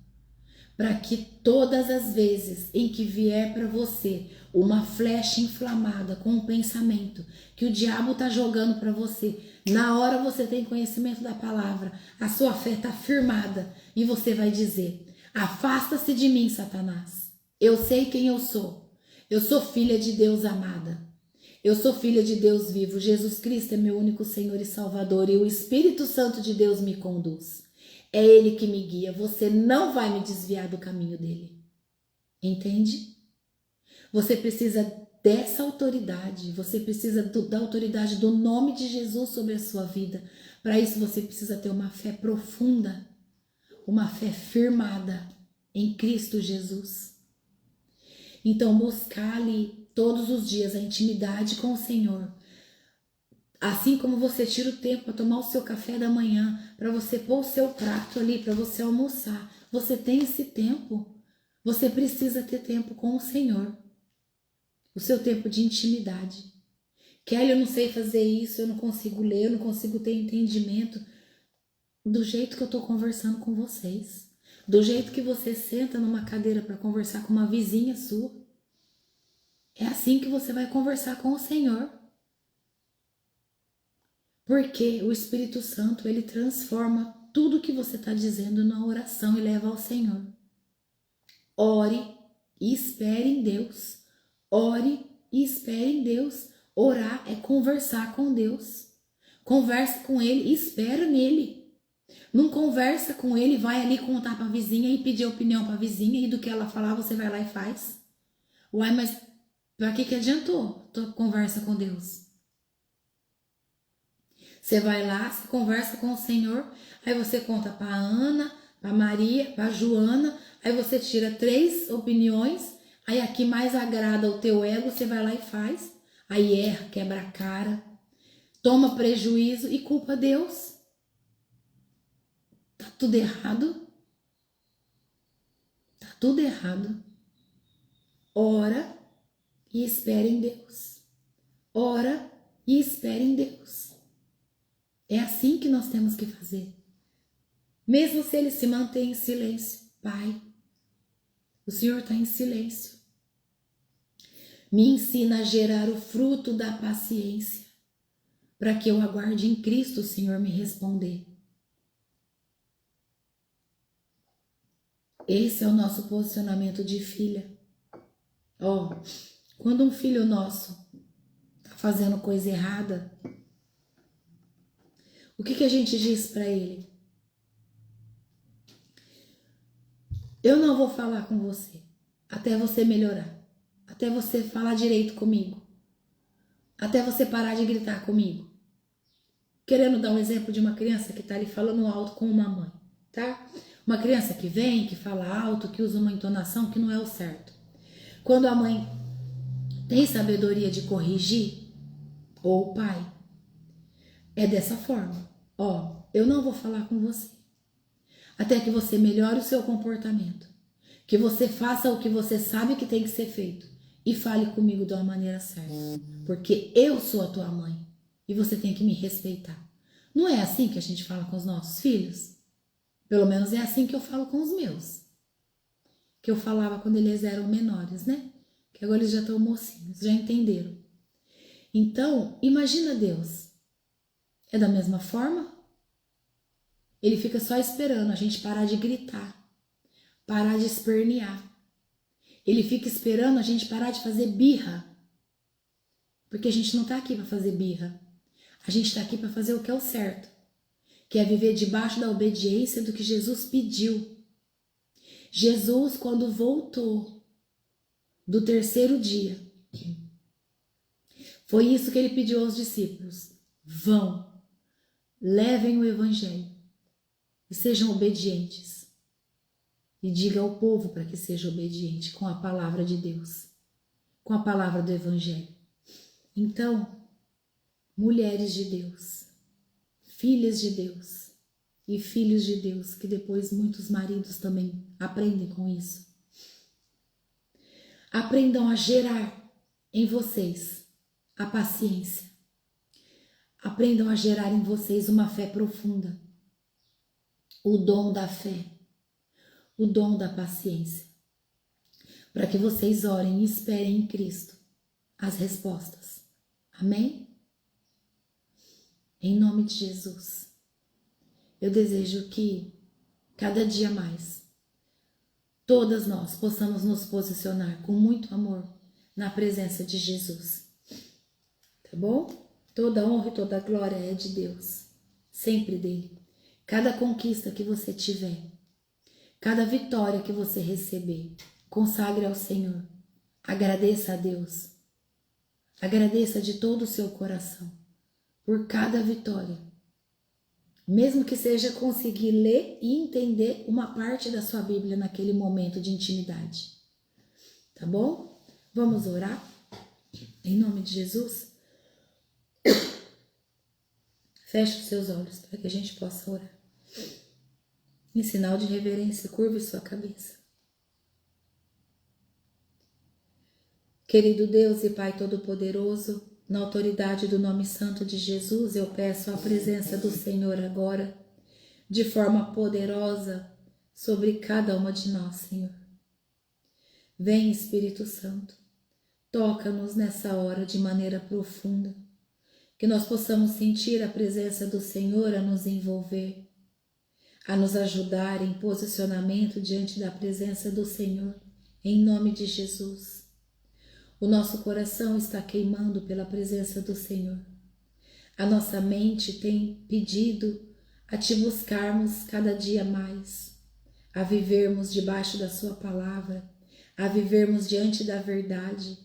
Para que todas as vezes em que vier para você uma flecha inflamada com um pensamento que o diabo está jogando para você, na hora você tem conhecimento da palavra, a sua fé está firmada e você vai dizer: afasta-se de mim, Satanás. Eu sei quem eu sou. Eu sou filha de Deus amada. Eu sou filha de Deus vivo. Jesus Cristo é meu único Senhor e Salvador e o Espírito Santo de Deus me conduz. É Ele que me guia. Você não vai me desviar do caminho dele. Entende? Você precisa dessa autoridade. Você precisa da autoridade do nome de Jesus sobre a sua vida. Para isso você precisa ter uma fé profunda. Uma fé firmada em Cristo Jesus. Então buscar ali todos os dias a intimidade com o Senhor. Assim como você tira o tempo para tomar o seu café da manhã, para você pôr o seu prato ali, para você almoçar. Você tem esse tempo. Você precisa ter tempo com o Senhor. O seu tempo de intimidade. Kelly, eu não sei fazer isso, eu não consigo ler, eu não consigo ter entendimento. Do jeito que eu estou conversando com vocês. Do jeito que você senta numa cadeira para conversar com uma vizinha sua. É assim que você vai conversar com o Senhor. Porque o Espírito Santo, ele transforma tudo que você está dizendo na oração e leva ao Senhor. Ore e espere em Deus. Ore e espere em Deus. Orar é conversar com Deus. Converse com Ele e espera nele. Não conversa com Ele, vai ali contar para a vizinha e pedir opinião para a vizinha e do que ela falar você vai lá e faz. Uai, mas para que adiantou tua conversa com Deus? Você vai lá, você conversa com o Senhor, aí você conta para a Ana, para a Maria, para a Joana, aí você tira 3 opiniões, aí a que mais agrada o teu ego, você vai lá e faz, aí erra, quebra a cara, toma prejuízo e culpa Deus. Tá tudo errado. Tá tudo errado. Ora e espere em Deus. Ora e espere em Deus. É assim que nós temos que fazer. Mesmo se ele se mantém em silêncio. Pai, o Senhor está em silêncio. Me ensina a gerar o fruto da paciência, para que eu aguarde em Cristo o Senhor me responder. Esse é o nosso posicionamento de filha. Quando um filho nosso está fazendo coisa errada, o que a gente diz para ele? Eu não vou falar com você até você melhorar, até você falar direito comigo, até você parar de gritar comigo. Querendo dar um exemplo de uma criança que está ali falando alto com uma mãe, tá? Uma criança que vem, que fala alto, que usa uma entonação que não é o certo. Quando a mãe tem sabedoria de corrigir, ou o pai, É dessa forma. Ó, eu não vou falar com você até que você melhore o seu comportamento, que você faça o que você sabe que tem que ser feito e fale comigo de uma maneira certa, porque eu sou a tua mãe e você tem que me respeitar. Não é assim que a gente fala com os nossos filhos? Pelo menos é assim que eu falo com os meus, que eu falava quando eles eram menores, né? Que agora eles já estão mocinhos, já entenderam. Então, imagina Deus. É da mesma forma? Ele fica só esperando a gente parar de gritar, parar de espernear. Ele fica esperando a gente parar de fazer birra. Porque a gente não está aqui para fazer birra. A gente está aqui para fazer o que é o certo, que é viver debaixo da obediência do que Jesus pediu. Jesus, quando voltou do terceiro dia, foi isso que ele pediu aos discípulos. Vão, levem o evangelho e sejam obedientes. E diga ao povo para que seja obediente com a palavra de Deus, com a palavra do evangelho. Então, mulheres de Deus, filhas de Deus e filhos de Deus, que depois muitos maridos também aprendem com isso. Aprendam a gerar em vocês a paciência. Aprendam a gerar em vocês uma fé profunda, o dom da fé, o dom da paciência, para que vocês orem e esperem em Cristo as respostas. Amém? Em nome de Jesus, eu desejo que cada dia mais todas nós possamos nos posicionar com muito amor na presença de Jesus. Tá bom? Toda honra e toda glória é de Deus, sempre dele. Cada conquista que você tiver, cada vitória que você receber, consagre ao Senhor. Agradeça a Deus. Agradeça de todo o seu coração por cada vitória. Mesmo que seja conseguir ler e entender uma parte da sua Bíblia naquele momento de intimidade. Tá bom? Vamos orar? Em nome de Jesus. Feche os seus olhos para que a gente possa orar. Em sinal de reverência, curve sua cabeça. Querido Deus e Pai Todo-Poderoso, na autoridade do nome santo de Jesus, eu peço a presença do Senhor agora, de forma poderosa, sobre cada uma de nós, Senhor. Vem, Espírito Santo, toca-nos nessa hora de maneira profunda, que nós possamos sentir a presença do Senhor a nos envolver, a nos ajudar em posicionamento diante da presença do Senhor, em nome de Jesus. O nosso coração está queimando pela presença do Senhor. A nossa mente tem pedido a te buscarmos cada dia mais, a vivermos debaixo da sua palavra, a vivermos diante da verdade.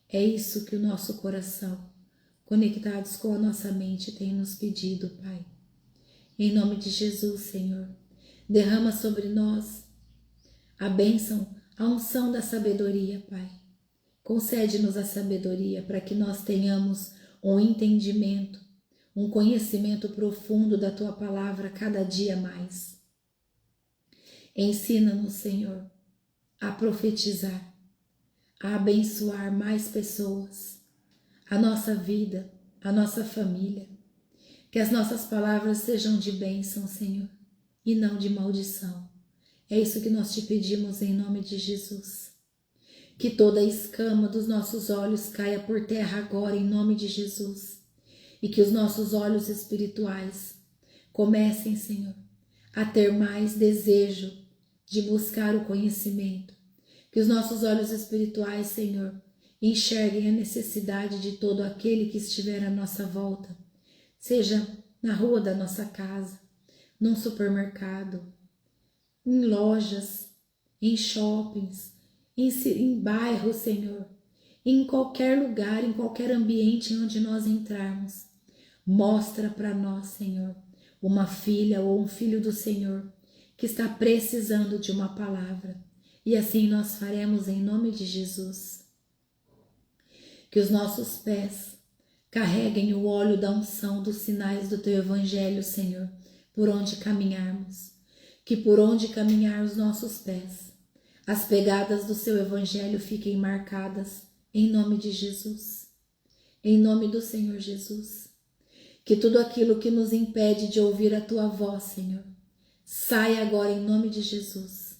É isso que o nosso coração, conectados com a nossa mente, tem nos pedido, Pai. Em nome de Jesus, Senhor, derrama sobre nós a bênção, a unção da sabedoria, Pai. Concede-nos a sabedoria para que nós tenhamos um entendimento, um conhecimento profundo da Tua palavra cada dia mais. Ensina-nos, Senhor, a profetizar, a abençoar mais pessoas, a nossa vida, a nossa família. Que as nossas palavras sejam de bênção, Senhor, e não de maldição. É isso que nós te pedimos em nome de Jesus. Que toda a escama dos nossos olhos caia por terra agora em nome de Jesus. E que os nossos olhos espirituais comecem, Senhor, a ter mais desejo de buscar o conhecimento. Que os nossos olhos espirituais, Senhor, enxerguem a necessidade de todo aquele que estiver à nossa volta, seja na rua da nossa casa, num supermercado, em lojas, em shoppings, em bairros, Senhor, em qualquer lugar, em qualquer ambiente onde nós entrarmos. Mostra para nós, Senhor, uma filha ou um filho do Senhor que está precisando de uma palavra. E assim nós faremos em nome de Jesus. Que os nossos pés Carreguem o óleo da unção dos sinais do teu evangelho, Senhor, por onde caminharmos. Que por onde caminhar os nossos pés, as pegadas do seu evangelho fiquem marcadas, em nome de Jesus. Em nome do Senhor Jesus. Que tudo aquilo que nos impede de ouvir a tua voz, Senhor, saia agora em nome de Jesus.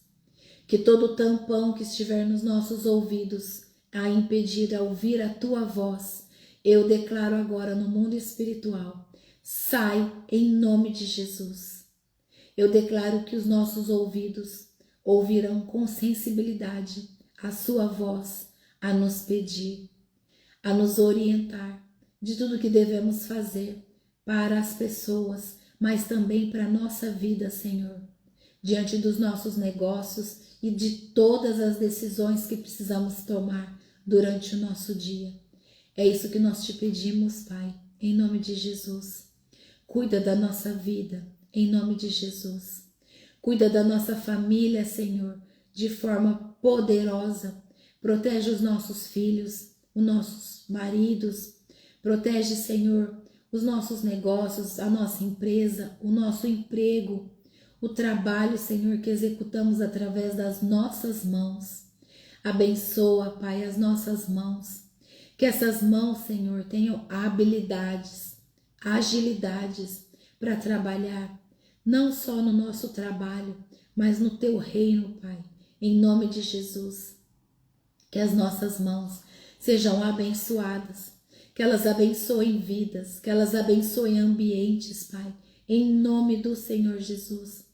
Que todo tampão que estiver nos nossos ouvidos a impedir a ouvir a tua voz, eu declaro agora no mundo espiritual, sai em nome de Jesus. Eu declaro que os nossos ouvidos ouvirão com sensibilidade a sua voz a nos pedir, a nos orientar de tudo que devemos fazer para as pessoas, mas também para a nossa vida, Senhor, diante dos nossos negócios e de todas as decisões que precisamos tomar durante o nosso dia. É isso que nós te pedimos, Pai, em nome de Jesus. Cuida da nossa vida, em nome de Jesus. Cuida da nossa família, Senhor, de forma poderosa. Protege os nossos filhos, os nossos maridos. Protege, Senhor, os nossos negócios, a nossa empresa, o nosso emprego, o trabalho, Senhor, que executamos através das nossas mãos. Abençoa, Pai, as nossas mãos. Que essas mãos, Senhor, tenham habilidades, agilidades para trabalhar, não só no nosso trabalho, mas no teu reino, Pai, em nome de Jesus. Que as nossas mãos sejam abençoadas, que elas abençoem vidas, que elas abençoem ambientes, Pai, em nome do Senhor Jesus.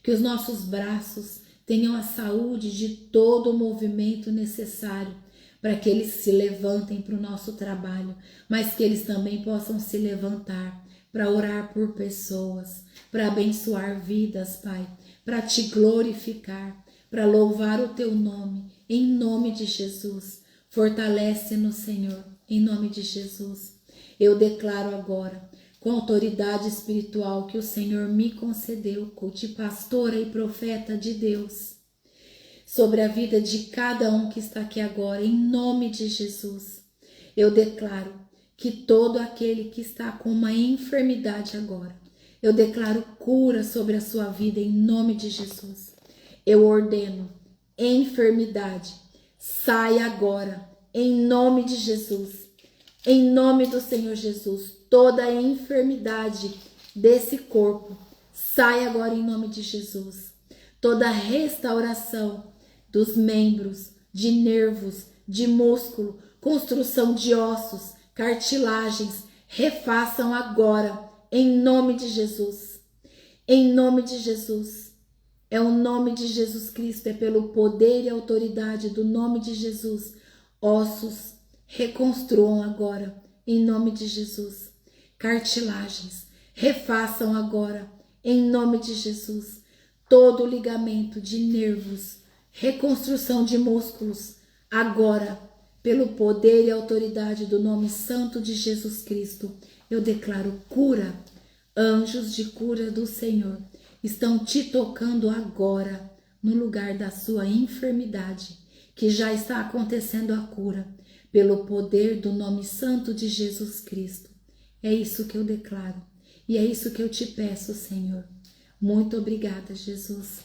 Que os nossos braços tenham a saúde de todo o movimento necessário para que eles se levantem para o nosso trabalho, mas que eles também possam se levantar para orar por pessoas, para abençoar vidas, Pai, para te glorificar, para louvar o teu nome, em nome de Jesus. Fortalece-nos, Senhor, em nome de Jesus. Eu declaro agora, com a autoridade espiritual que o Senhor me concedeu, de pastora e profeta de Deus, sobre a vida de cada um que está aqui agora, em nome de Jesus. Eu declaro que todo aquele que está com uma enfermidade agora, eu declaro cura sobre a sua vida em nome de Jesus. Eu ordeno, enfermidade, sai agora, em nome de Jesus. Em nome do Senhor Jesus, toda a enfermidade desse corpo, sai agora em nome de Jesus. Toda a restauração dos membros, de nervos, de músculo, construção de ossos, cartilagens, refaçam agora, em nome de Jesus. Em nome de Jesus. É o nome de Jesus Cristo, é pelo poder e autoridade do nome de Jesus. Ossos reconstruam agora, em nome de Jesus. Cartilagens, refaçam agora, em nome de Jesus. Todo o ligamento de nervos, reconstrução de músculos, agora, pelo poder e autoridade do nome santo de Jesus Cristo, eu declaro cura. Anjos de cura do Senhor estão te tocando agora no lugar da sua enfermidade, que já está acontecendo a cura, pelo poder do nome santo de Jesus Cristo. É isso que eu declaro e é isso que eu te peço, Senhor. Muito obrigada, Jesus.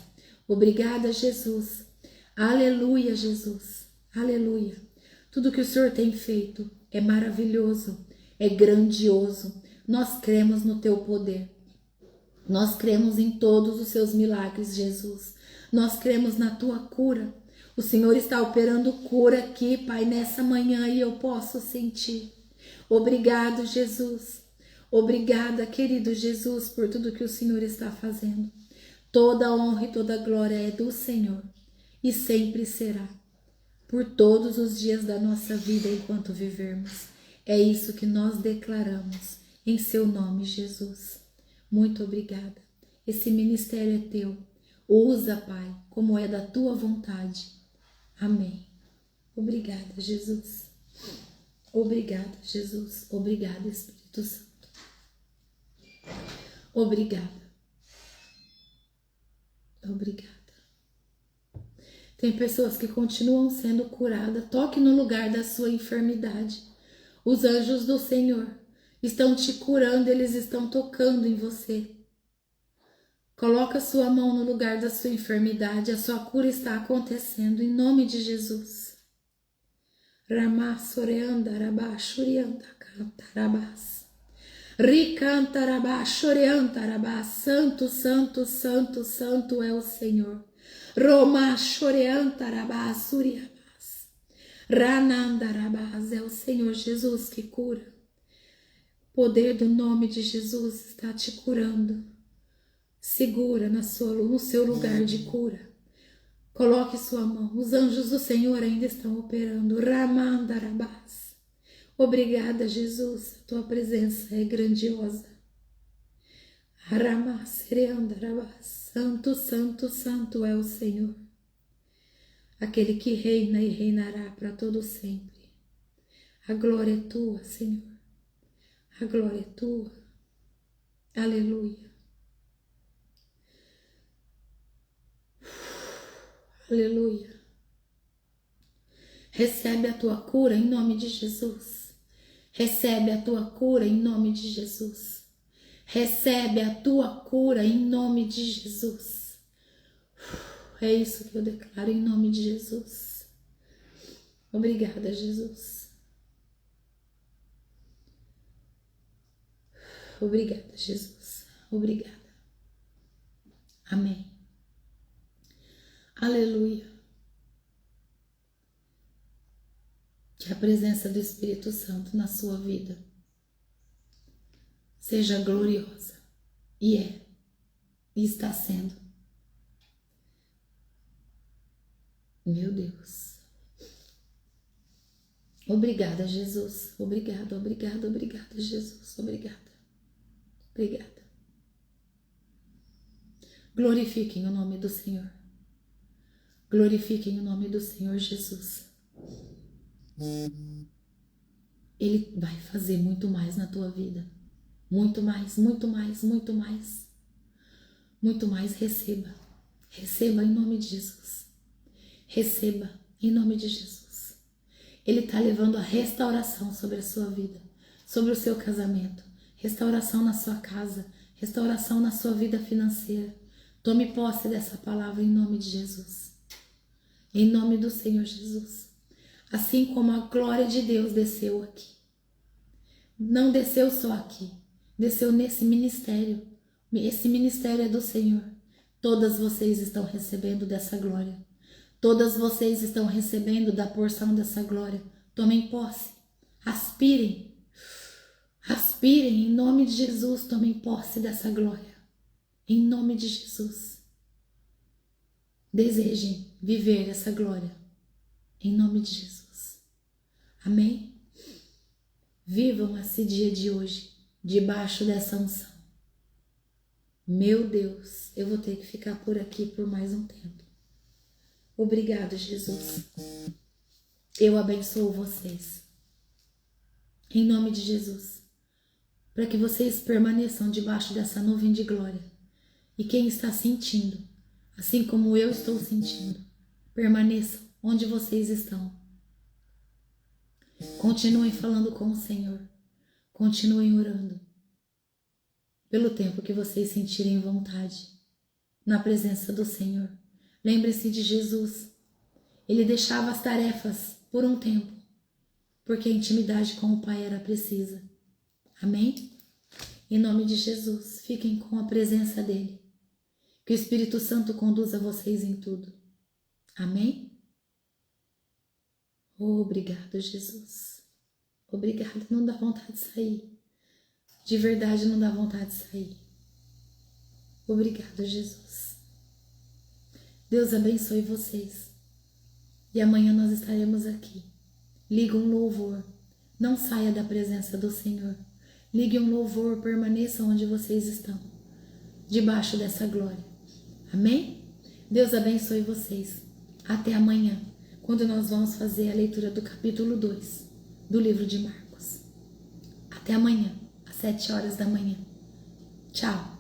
Obrigada, Jesus. Aleluia, Jesus. Aleluia. Tudo que o Senhor tem feito é maravilhoso, é grandioso. Nós cremos no teu poder. Nós cremos em todos os seus milagres, Jesus. Nós cremos na tua cura. O Senhor está operando cura aqui, Pai, nessa manhã e eu posso sentir. Obrigado, Jesus. Obrigada, querido Jesus, por tudo que o Senhor está fazendo. Toda a honra e toda a glória é do Senhor e sempre será, por todos os dias da nossa vida enquanto vivermos. É isso que nós declaramos em seu nome, Jesus. Muito obrigada. Esse ministério é teu. Usa, Pai, como é da tua vontade. Amém. Obrigada, Jesus. Obrigada, Jesus. Obrigada, Espírito Santo. Obrigada. Obrigada. Tem pessoas que continuam sendo curadas. Toque no lugar da sua enfermidade. Os anjos do Senhor estão te curando, eles estão tocando em você. Coloca a sua mão no lugar da sua enfermidade, a sua cura está acontecendo em nome de Jesus. Ramá soreanda rabá shurianda cantarabás. Ricantarabá choreantarabá. Santo, santo, santo, santo é o Senhor. Romá choreantarabá suriabás. Ranandarabás é o Senhor Jesus que cura. O poder do nome de Jesus está te curando. Segura no seu lugar de cura. Coloque sua mão. Os anjos do Senhor ainda estão operando. Ramandarabás. Obrigada, Jesus. A tua presença é grandiosa. Ramasereandarabás. Santo, santo, santo é o Senhor. Aquele que reina e reinará para todo sempre. A glória é tua, Senhor. A glória é tua. Aleluia. Aleluia. Recebe a tua cura em nome de Jesus. Recebe a tua cura em nome de Jesus. Recebe a tua cura em nome de Jesus. É isso que eu declaro em nome de Jesus. Obrigada, Jesus. Obrigada, Jesus. Obrigada. Amém. Aleluia. Que a presença do Espírito Santo na sua vida seja gloriosa. E é. E está sendo. Meu Deus. Obrigada, Jesus. Obrigada, obrigada, obrigada, Jesus. Obrigada. Obrigada. Glorifiquem o nome do Senhor. Glorifiquem o nome do Senhor Jesus. Ele vai fazer muito mais na tua vida. Muito mais, muito mais, muito mais. Muito mais. Receba. Receba em nome de Jesus. Receba em nome de Jesus. Ele está levando a restauração sobre a sua vida, sobre o seu casamento, restauração na sua casa, restauração na sua vida financeira. Tome posse dessa palavra em nome de Jesus. Em nome do Senhor Jesus. Assim como a glória de Deus desceu aqui. Não desceu só aqui, desceu nesse ministério. Esse ministério é do Senhor. Todas vocês estão recebendo dessa glória. Todas vocês estão recebendo da porção dessa glória. Tomem posse. Aspirem. Aspirem em nome de Jesus. Tomem posse dessa glória. Em nome de Jesus. Desejem viver essa glória. Em nome de Jesus. Amém? Vivam esse dia de hoje debaixo dessa unção. Meu Deus, eu vou ter que ficar por aqui por mais um tempo. Obrigado, Jesus. Eu abençoo vocês. Em nome de Jesus. Para que vocês permaneçam debaixo dessa nuvem de glória. E quem está sentindo, assim como eu estou sentindo, permaneçam onde vocês estão. Continuem falando com o Senhor. Continuem orando. Pelo tempo que vocês sentirem vontade. Na presença do Senhor. Lembre-se de Jesus. Ele deixava as tarefas por um tempo. Porque a intimidade com o Pai era precisa. Amém? Em nome de Jesus. Fiquem com a presença dEle. Que o Espírito Santo conduza vocês em tudo. Amém? Obrigado, Jesus. Obrigado. Não dá vontade de sair. De verdade, não dá vontade de sair. Obrigado, Jesus. Deus abençoe vocês. E amanhã nós estaremos aqui. Liga um louvor. Não saia da presença do Senhor. Ligue um louvor. Permaneça onde vocês estão. Debaixo dessa glória. Amém? Deus abençoe vocês. Até amanhã, quando nós vamos fazer a leitura do capítulo 2 do livro de Marcos. Até amanhã, às 7 horas da manhã. Tchau.